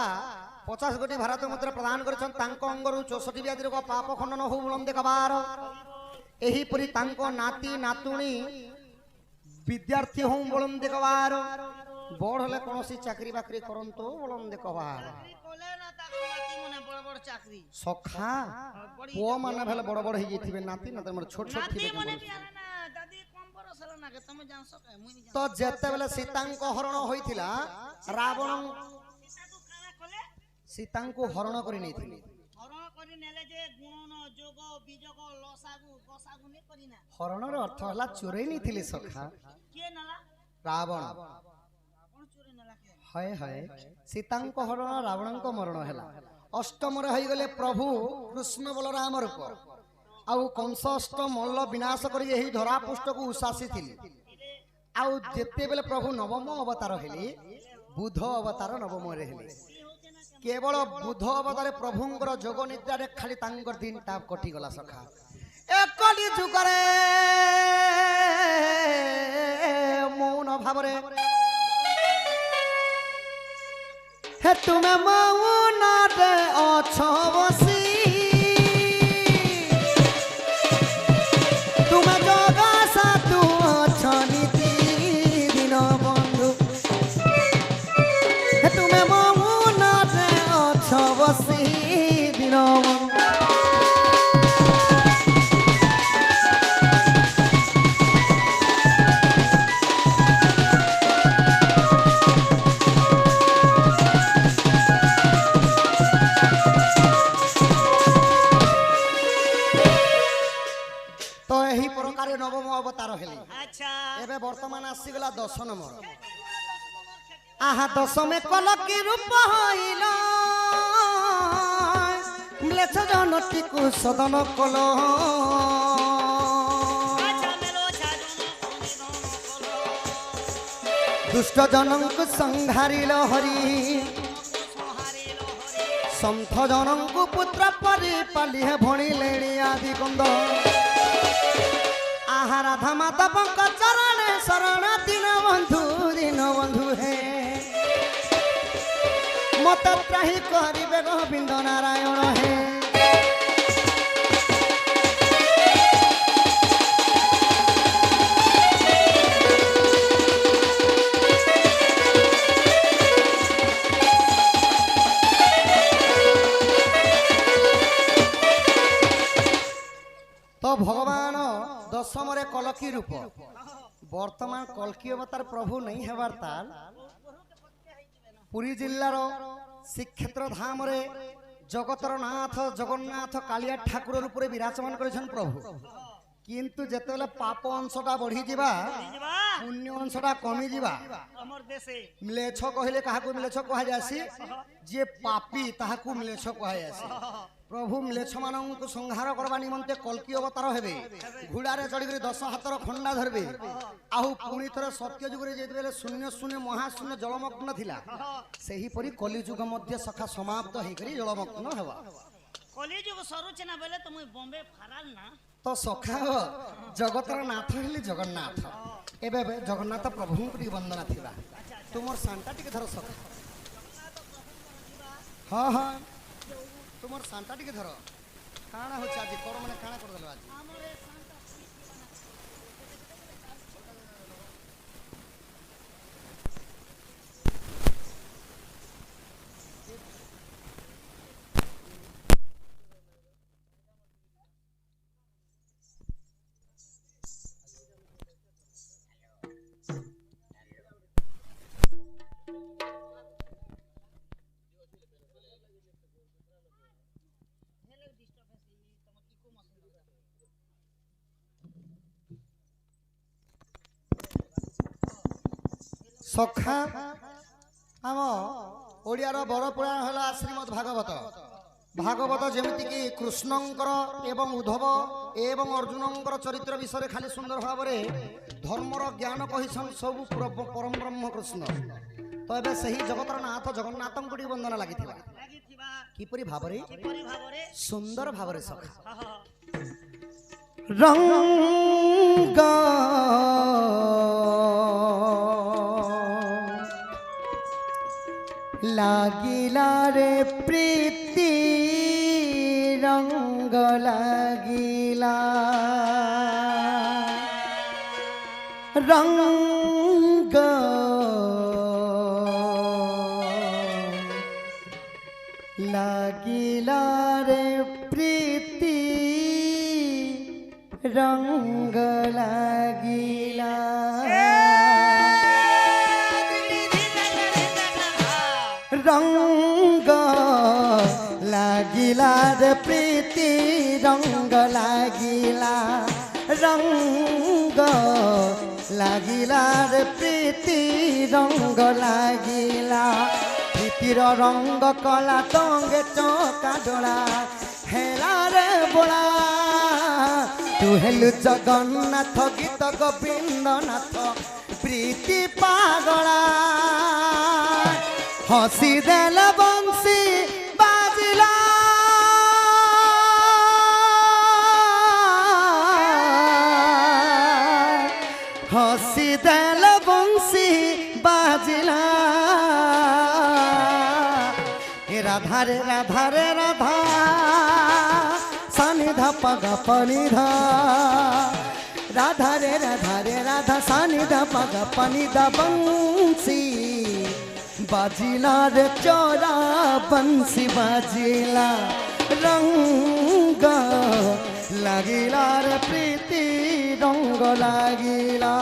50 कोटी भारत मुद्रा प्रदान करछन तांको अंगरु 64 व्याधि रोग पाप खंडन हो बुलम देखबार एही परि तांको नाती नातुणी विद्यार्थी हो बुलम देखबार बड़ हले कोनोसी चाकरी बाकरी करंतो बुलम देखबार कोले ना ताको नाती मने बड़ बड़ चाकरी सखा पो माने भेले बड़ बड़ हे जेथिबे नाती ना तमर छोट छोट नाती थिबे मने प्यारा ना दादी कम बरसला ना के तुम जान सके मुई नहीं तो जेते बेले सीतांको हरण होइथिला रावण सीताको काना कोले सीतांको हरण करि नैथिले हरण करी नेले जे गुणन जोग बीजग लसागु गसागु ने करी ना हरणर अर्थ हला चोरै नैथिले सखा के नला रावण कोन चोरी नला के हाय हाय सीतांको हरण रावणंको मरण हला अष्टम रे होई गले प्रभु कृष्ण बलराम रूप आउ कंस अष्टम मल्ल विनाश करी एही धरा पुष्ट को उशासी थिले आउ जेते बेले प्रभु नवम अवतार हेले बुध अवतार नवम रे हेले केवल बुध अवतार प्रभुंकर जोग निद्रा रे खाली तांकर दिन ताप कटि गला सखा एकली जुगरे मौन भावरे हे तुमे मौन रे अछो बसी तुमे जोगा सातु अछो नीति दिन बंधु हे तुमे मौन रे अछो बसी दिन बंधु नवम अवतार हेले अच्छा एबे वर्तमान आसी गला 10 नंबर आहा 10 में कलकी रूप होइला म्लेच्छ जनटी को सदन कलो अच्छा मेलो छाजुनो कोनिनो कोलो दुष्ट जनंक संहारिल हरि सोहारिलो हरि संथ जनंक पुत्र परि पाली हे भणी लेणी आदि गंध आहा राधा माता पंक चरण शरण दिन बंधु हे मत त्राही करिबे गोविंद नारायण हे तो भगवान दशम रे कलकी रूप वर्तमान कलकी अवतार प्रभु नहीं हेबार ताल पुरी जिल्लार श्रीक्षेत्र धाम रे জগতর নাথ জগন্নাথ কালিয়া ঠাকুরের উপরে বিরাজমান করেছেন প্রভু, কিন্তু যেতবেলে পাপ অংশটা বঢ়ি যা ଯିବା পুণ্য অংশটা কমি যা ଆମର ଦେଶେ ম্লেচ্ছ কহিলে কাহাকু ম্লেচ্ছ কুহযাসি, যে পাপী তাহাকু ম্লেচ্ছ কুহযাসি। প্রভু ম্লেচ্ছ মানଙ୍କୁ সংহার করবা নিমন্তে কল্কি অবতার হেবে, ঘোড়ারে চড়িকি 10 হাতর খন্ডা ধরবে। আহু পুনি থরে সত্য যুগরে যেতবেলে শূন্য শূন্য মহাশূন্য জলমগ্ন থিলা, সেহিপরি কলিযুগ মধ্যে সখা সমাপ্ত হইকরি জলমগ্ন হেবা। କଲିଯୁଗ ସରୁଛି ନା ବେଲେ ତ ମୁଇଁ ବମ୍ବେ ଫାରାଲ ନା তো সখା জগতর নাথ হেলি জগন্নাথ। এবে জগন্নাথ প্রভুଙ୍କୁ ଟିକେ বন্দনা থিবা। তুমর সান্টা ଟିକେ ধর সখা। হ্যাঁ হ্যাঁ তুমর সান্টা ଟିକେ ধর। কাଣା হচ্ছে আজ কর মানে কাଣା করে দেলো আজ? ଆମର ଏ ସାନ୍ତା সখা আম ওড়িয়ার বড় পুরাণ হল শ্রীমদ ভাগবত। ভাগবত যেমিতিকি কৃষ্ণঙ্কর এবং উদ্ধব এবং অর্জুনঙ্কর চরিত্র বিষয়ে খালি সুন্দর ভাবে ধর্মর জ্ঞান কহিছন সবু পরম ব্রহ্ম কৃষ্ণ। তো এবে সেই জগতর নাথ জগন্নাথଙ୍କୁ ଟିକେ বন্দনা লাগিথিবা। ଲାଗିଥିବା কিপরি ভাবরে? କିପରି ଭାବରେ সুন্দর ভাবরে সখা। ହଁ রঙ্গ লাগিলা রে প্রীতি রঙ্গ লাগিলা, রঙ্গ লাগিলা রে প্রীতি রঙ্গ লাগিলা। রঙ্গ লাগিলা রে প্রীতি রঙ্গ লাগিলা, রঙ্গ লাগিলা রে প্রীতি রঙ্গ লাগিলা। প্রীতির রঙ্গ কলা টঙ্গে চকা ডোলা হেলা রে বোলা। তু হেলু জগন্নাথ গীত গোবিন্দনাথ প্রীতি পাগলা। হসি দেল বংশী বাজিলা, হসি দেল বংশী বাজিলা। রাধা রে রাধা রে রাধা সানিধা পগা পনিধা, রাধা রে রাধা সানিধা পগা পনিধা। বংশী বাজিলা রে চোরা বংশী বাজিলা, রঙ্গ লাগিলা রে প্রীতি রঙ্গ লাগিলা।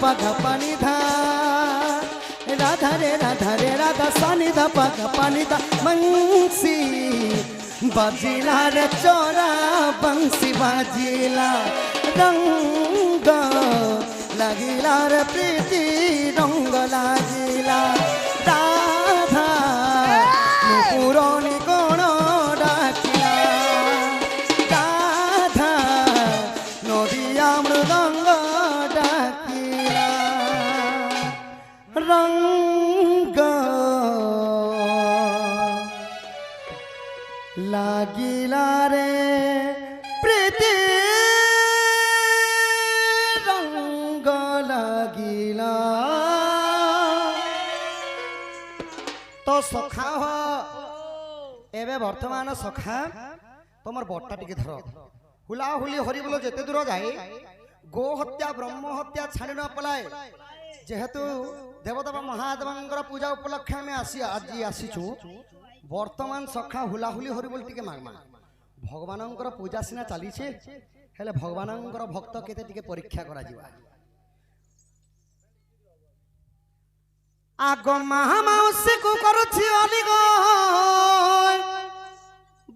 पग पानी धा राधा रे राधा सानी धा पग पानी धा बंसी बाजिला रे चोरा बंसी बाजिला रंग लागिला रे प्रीति रंग लागिला राधा पुरानी कोण डाकिला राधा नदिया मृदंग डाकिला रंग लागिला रे प्रीति रंग लागिला तो सखा हो एबे वर्तमान सखा तुमर बट्टा टिके धर हुला हुली हरि बोलो जेते दूर जाए गो हत्या ब्रह्म हत्या छाड़ी न पलाए जेहेतु देवदेव महादेवंकर पूजा उपलक्ष्य में आज आसीचु वर्तमान सखा हुला हुली हरि बोल टिके मागमा भगवानंकर पूजा सिना चली हेले भगवानंकर भक्त केते टिके परीक्षा करा जिवा आग महामाउसी को करुछि अलिग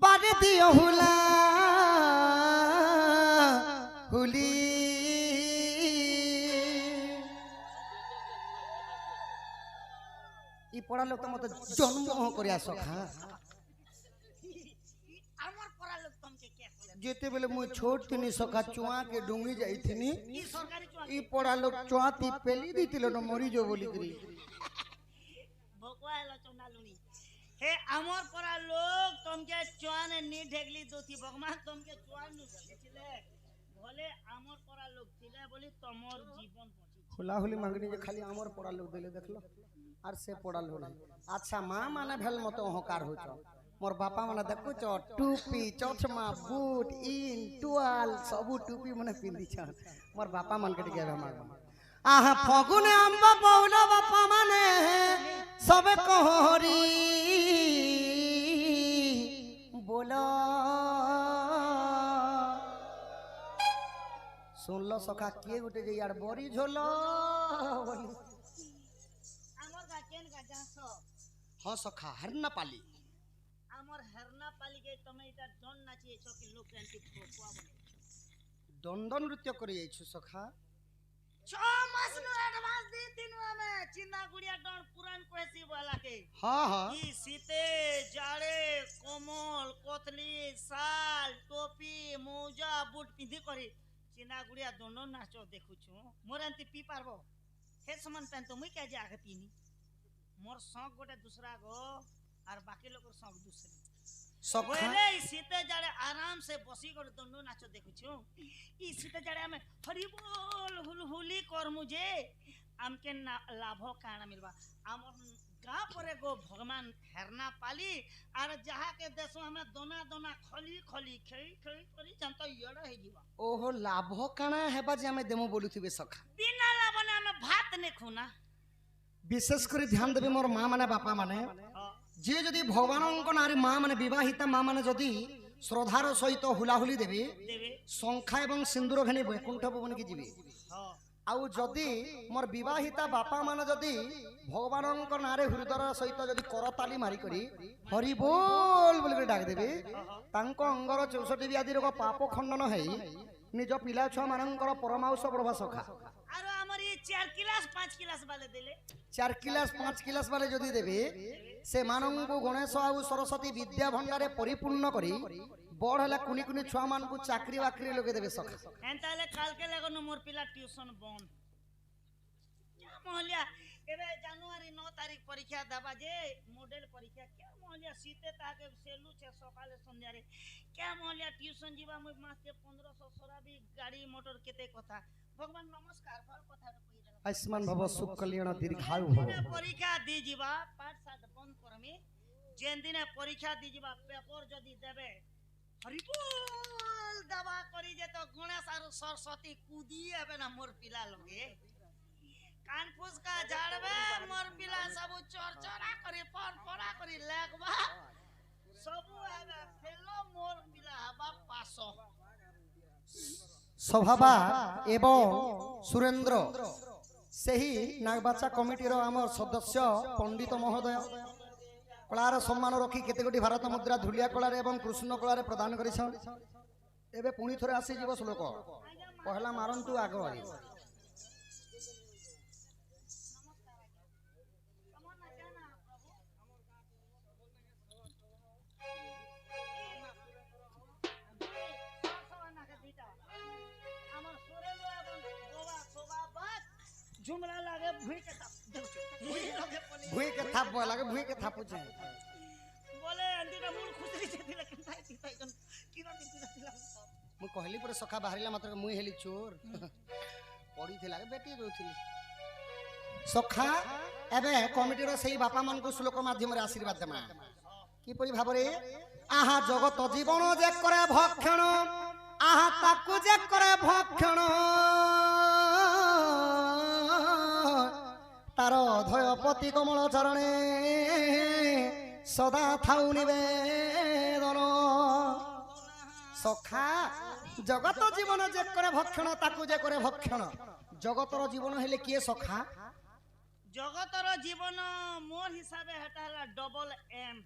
बारे दियो हुला हुली ई पड़ा लोक तो मत जन्म करिया सखा हमर परा लोग तुमके के बोले जेते बेले मु छोट थिनी सखा चुआ के डुंगी जाइथिनी ई सरकारी चुआ ई पड़ा लोक चुआ ती पेली दितिलो न मरी जो बोली करी भोकवा हेलो चोनालुनी हे हमर परा लोग तुमके चुआन नी ढेगली दोथी भगवान तुमके चुआन नु छिले भले हमर परा लोग छिले बोली तमर जीवन बची खुला हुली मांगनी जे खाली हमर पड़ा लोग देले देखलो आर से पड़ल हो अच्छा माँ माने भेल मत अहंकार हो मोर बापा माने देखो छ टूपी चश्मा बूट इन टुआल सब टूपी मने पिंदी छ मोर बापा मन के टिके मांग आहा फगुने अम्बा बौला बापा माने सब कहरी बोलो सुन लो सखा के गुटे जे यार बड़ी झोलो बोली हमर का केन का जासो हाँ सखा हरना पाली हमर हरना पाली के तमे इटा डन नाचिए छ कि लोक क्रांति भोकवा बने दंडन नृत्य करि जाइछु सखा 6 मास नो एडवांस दी दिनवा में चिन्ना गुड़िया डन पुरान कोसी वाला के हाँ हाँ ई सीते जाड़े कोमल कोतली साल टोपी मोजा बूट पिंधी करी चिन्ना गुड़िया दोनों नाचो देखु छु मोरंती पी पारबो हे समान पेन तो मुई के जे आगे पीनी मोर शौक गोटे दूसरा गो और बाकी लोग शौक दूसरे सखा बोले ई सीते जाड़े आराम से बसी कर दोनों नाचो देखु छु ई सीते जाड़े हमें हरि बोल हुलहुली कर मुझे हमके लाभो काना मिलबा हमर गांव परे गो भगवान हेरना पाली और जहा के देशो हमें दोना दोना खली खली खई खई करी जानतो यड़ हे जीवा ओहो लाभ काना हेबा जे हमें देमो बोलुथिबे सखा बिना लाभने हमें भात ने खुना विशेष कर ध्यान देबे मोर मां माने बापा माने जे जदी भगवानंक नारी मां माने विवाहिता मां माने जदी श्रद्धार सहित हुलाहुली देबे देवे शंखा एवं सिंदूर घनी वैकुंठ भवन के जीवे हां आउ जदी मोर विवाहिता बापा माने जदी भगवानंक नारे हृदय सहित जदी करताली मारी करी हरि बोल बोल के डाक देबे तांको अंगर 64 व्याधि रोग पाप खंडन हेई निज पिला छुआ मानकर परमाउष प्रभा सखा आरो हमर ई 4 क्लास 5 क्लास वाले देले 4 क्लास 5 क्लास वाले जदी देबे से मानंगु गणेश आउ सरस्वती विद्या भंडारे परिपूर्ण करी बड़ हला कुनी कुनी छुआ मान को चाकरी वाकरी लोगे देबे सखा एंताले काल के लगन मोर पिला ट्यूशन बंद क्या मोहलिया एबे जनवरी 9 तारीख परीक्षा दबा जे मॉडल परीक्षा क्या मोहलिया सीते ताके सेलू छे सकाले संध्या रे क्या मोहलिया ट्यूशन जीवा म मास के 1500 सोराबी गाड़ी मोटर केते कथा भगवान नमस्कार फल कथा कहि देला आयुष्मान भव सुख कल्याण दीर्घायु भव परीक्षा दी जीवा पाठ साठ बंद करमी जेन दिन परीक्षा दी जीवा पेपर जदी देबे हरि बोल दबा करी जे तो गणेश आरो सरस्वती कूदी आबे ना मोर पिला लगे कान फूस का झाड़बे मोर पिला सब चरचरा करी फरफरा करी लगबा सब आबे फेलो मोर पिला हबा पासो सभाबा एवं सुरेंद्र ସେହି ନାଗବାଚା କମିଟିର ଆମର ସଦସ୍ୟ ପଣ୍ଡିତ ମହୋଦୟ କଳାର ସମ୍ମାନ ରଖି କେତେ ଗୋଟି ଭାରତ ମୁଦ୍ରା ଧୁଲିଆ କଳାରେ ଏବଂ କୃଷ୍ଣ କଳାରେ ପ୍ରଦାନ କରିଛନ୍। ଏବେ ପୁଣି ଥରେ ଆସିଯିବ ଶ୍ଲୋକ ପହଲା ମାରନ୍ତୁ ଆଗ झुमरा लागे भुई के थाप भूई के थाप लागे भूई के थाप बोले अंतिटा मूल खुसरी जेती लेकिन भाई तीता जन किनो तीता मु कहली पर सखा बाहरिला मात्र मुई हेली चोर पड़ी थिला बेटी रोथिली सखा एबे कमिटीर सेही बापा मन को श्लोक माध्यम रे आशीर्वाद देमा की परि भाबरे आहा जगत जीवन जे करे भक्षण आहा ताकू जे करे भक्षण तार अधयपति कमल चरणे सदा थाउ निवेदन सखा जगत जीवन जे करे भक्षण ताकू जे करे भक्षण जगतर जीवन हेले किए सखा जगतर जीवन मोर हिसाबे हटा हला double M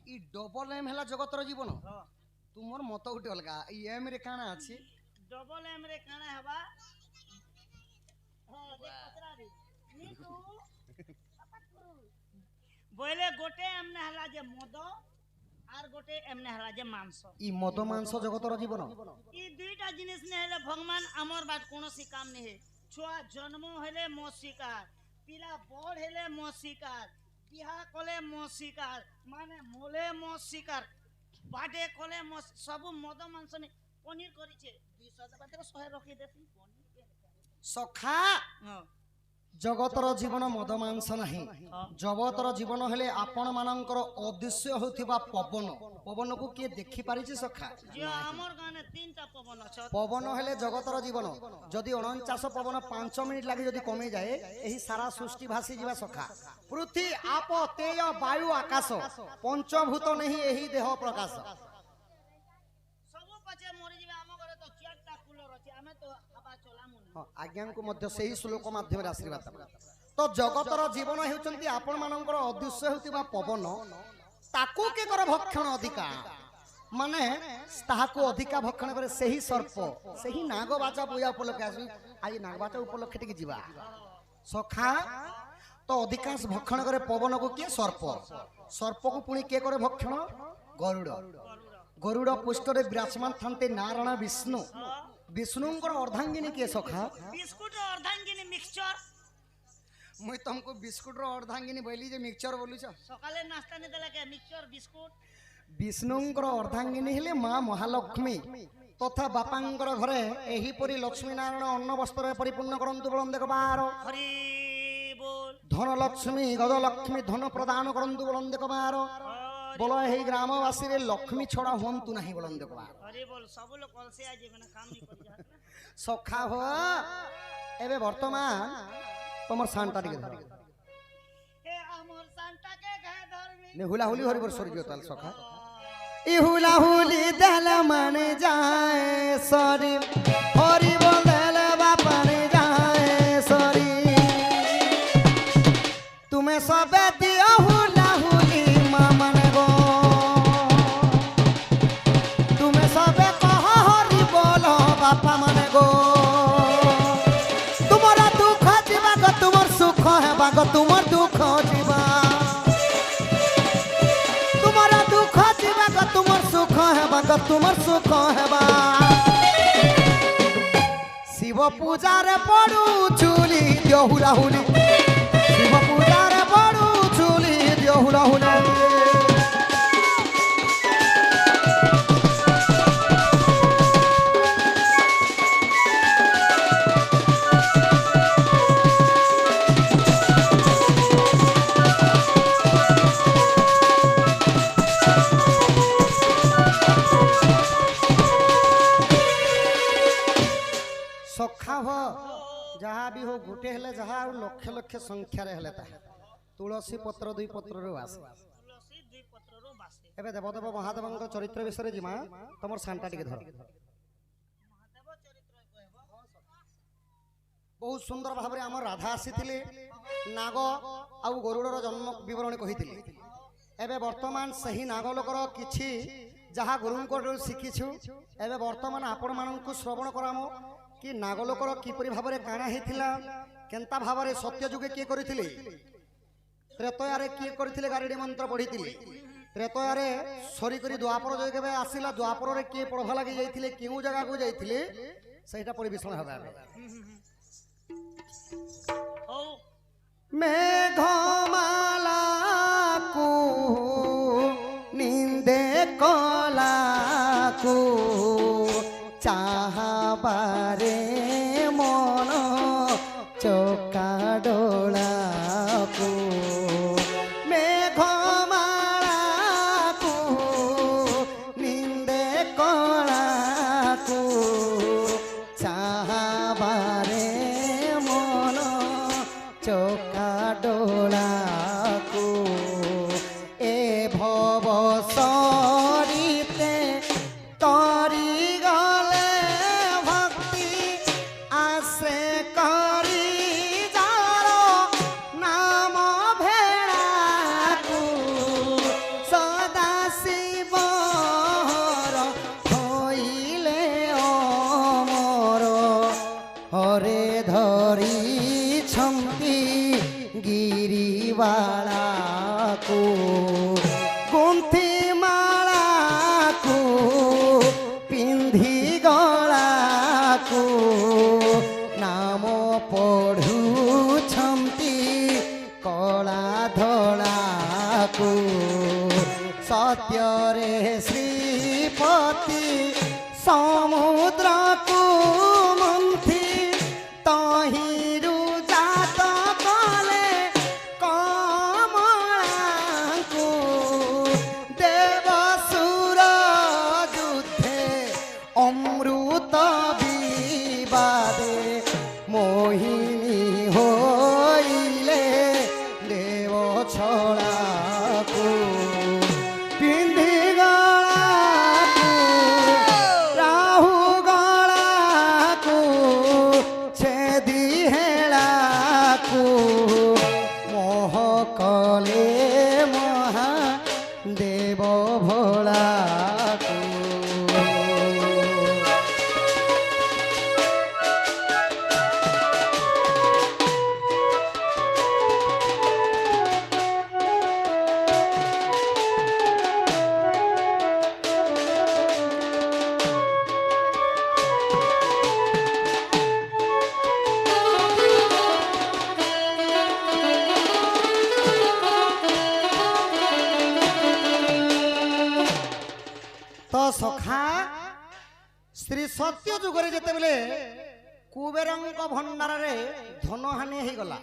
E double M हला जगतर जीवन तुमर मत उठे अलगा ई एम रे काना अछि डबल एम रे काना हबा हां देख पतरा रे नीतू बोले गोटे एम ने हला जे मद आर गोटे एम ने हला जे मांस ई मद मांस जगतर जीवन ई दुईटा जिनिस ने हेले भगवान हमर बात कोनोसी काम नहीं है छुआ जन्म हेले मो शिकार पिला बड़ हेले मो शिकार बिहा कले मो शिकार माने मोले मो शिकार बाडे कले मो सब मद मांस ने पनीर करिछे 200 बाते 100 रखी देती पनीर सखा जगतर जीवन मद मांस नहीं जगतर जीवन हेले आपण मानकर अदृश्य होथिबा पवन पवन को किए देखि पारि छी सखा जे हमर गाने तीनटा पवन छ पवन हेले जगतर जीवन जदि 49 पवन 5 मिनिट लागि जदि कमे जाए एही सारा सृष्टि भासी जीवा सखा पृथ्वी आप तेज वायु आकाश पंचभूत नहीं एही देह प्रकाश सब पछे मरि जीवा हम घरे तो चारटा कूलर अछि हमें तो हवा चलामु आज्ञा को मध्य सही श्लोक माध्यम रे आशीर्वाद तो जगतर जीवन हेउचंती आपण मानकर अदृश्य हेउतिबा पवन ताकू के कर भक्षण अधिका माने ताहाको अधिका भक्षण करे सही सर्प सही नागबाचा पूजा उपलक्षे आसी आज नागबाचा उपलक्षे टिके जीवा सखा तो अधिकांश भक्षण करे पवन को किए सर्प सर्प को पुणी के करे भक्षण गरुड़ गरुड़ पुष्ट रे विराजमान थांते नारायण विष्णु विष्णुंकर अर्धांगिनी के सखा बिस्कुट अर्धांगिनी मिक्सचर मुई तुमको बिस्कुट रो अर्धांगिनी बोली जे मिक्सचर बोलु छ सकाले नाश्ता ने देला के मिक्सचर बिस्कुट विष्णुंकर अर्धांगिनी हेले मां महालक्ष्मी तथा बापांकर घरे एही परी लक्ष्मी नारायण अन्न वस्त्र परिपूर्ण करंतु बोलम देख बार हरि बोल धन लक्ष्मी गज लक्ष्मी धन प्रदान करंतु बोलम देख बार बोलो एही ग्रामवासी रे लक्ष्मी छड़ा होंतु नाही बोलम देख बार हरि बोल सब लोग कल से आज मैंने काम नहीं कर सखा हो एबे वर्तमान तमर सांटा टिके धर ए हमर सांता के घे धरमी ने हुला हुली हरि वर्ष जो ताल सखा ई हुला हुली दल मन जाए सरी हरि बोल दल बापा ने जाए सरी तुम्हें सब दियो हुला हुली मामन गो तुम्हें सब कह हरि बोलो बापा मन गो तुम्हारा दुख जीवा गो तुमर सुख है बागो तुमर दुख जीवा तुम्हारा दुख जीवा गो तुमर सुख है बागो तुमर सुख है बा शिव पूजा रे पड़ू चूली दियो हुला हुली शिव पूजा रे पड़ू चूली दियो हुला हुली सखा हो जहाँ भी हो गोटे हेले जहाँ लक्ष लक्ष संख्या रे हेले ता तुलसी पत्र दुई पत्र रो आसे तुलसी दुई पत्र रो बासे एबे देवदेव महादेवଙ୍କ चरित्र विषय जिमा तमर सांटा टिके धर महादेव चरित्र कहबो बहुत सुंदर भाव में आम राधा आसीथिले नाग आउ गरुड़र जन्म विवरण कहिथिले एबे वर्तमान सही नाग लोकर किछि जहा गुरुंको शिखिछु एबे वर्तमान आपण माननकु श्रवण करामो कि नाग लोकर किपरि भाव में काणा हेथिला केंता भाव में सत्य जुगे किए करिथिले त्रेतयारे किए करिथिले गारेडी मंत्र पढ़िथिले त्रेतयारे सरी करी द्वापर जो केबे आसिला द्वापर रे किए पढ़वा लागि जाइथिले केउ जगह को जाइथिले सेटा परिवेषण हबा हो मेघमाला को निंदे कला को चाहबारे मन चौका डोला को मेघमाला को निंदे कला को चाहबारे मन चौका डोला को ए भव सरिते तरी गले भक्ति आसे करी जारो नाम भेड़ा को सदा शिवर होइले अमर हरे धरी छंती गिरिवाला को गुंथी माला को पिंधी गला को नाम पढ़ू छंती कला धला को सत्य रे श्रीपति समुद्र को मंथी तहिरु जात कले कमलांकु देवसुर युद्धे अमृत विवादे मोहिनी होइले देव छड़ाकु पिंधी गलाकु राहु गलाकु छेदी हेलाकु मोह कले महा देव भोलाकु तो सखा श्री सत्य जुगरे जेते बेले कुबेरंक भंडार रे धन हानि हे गला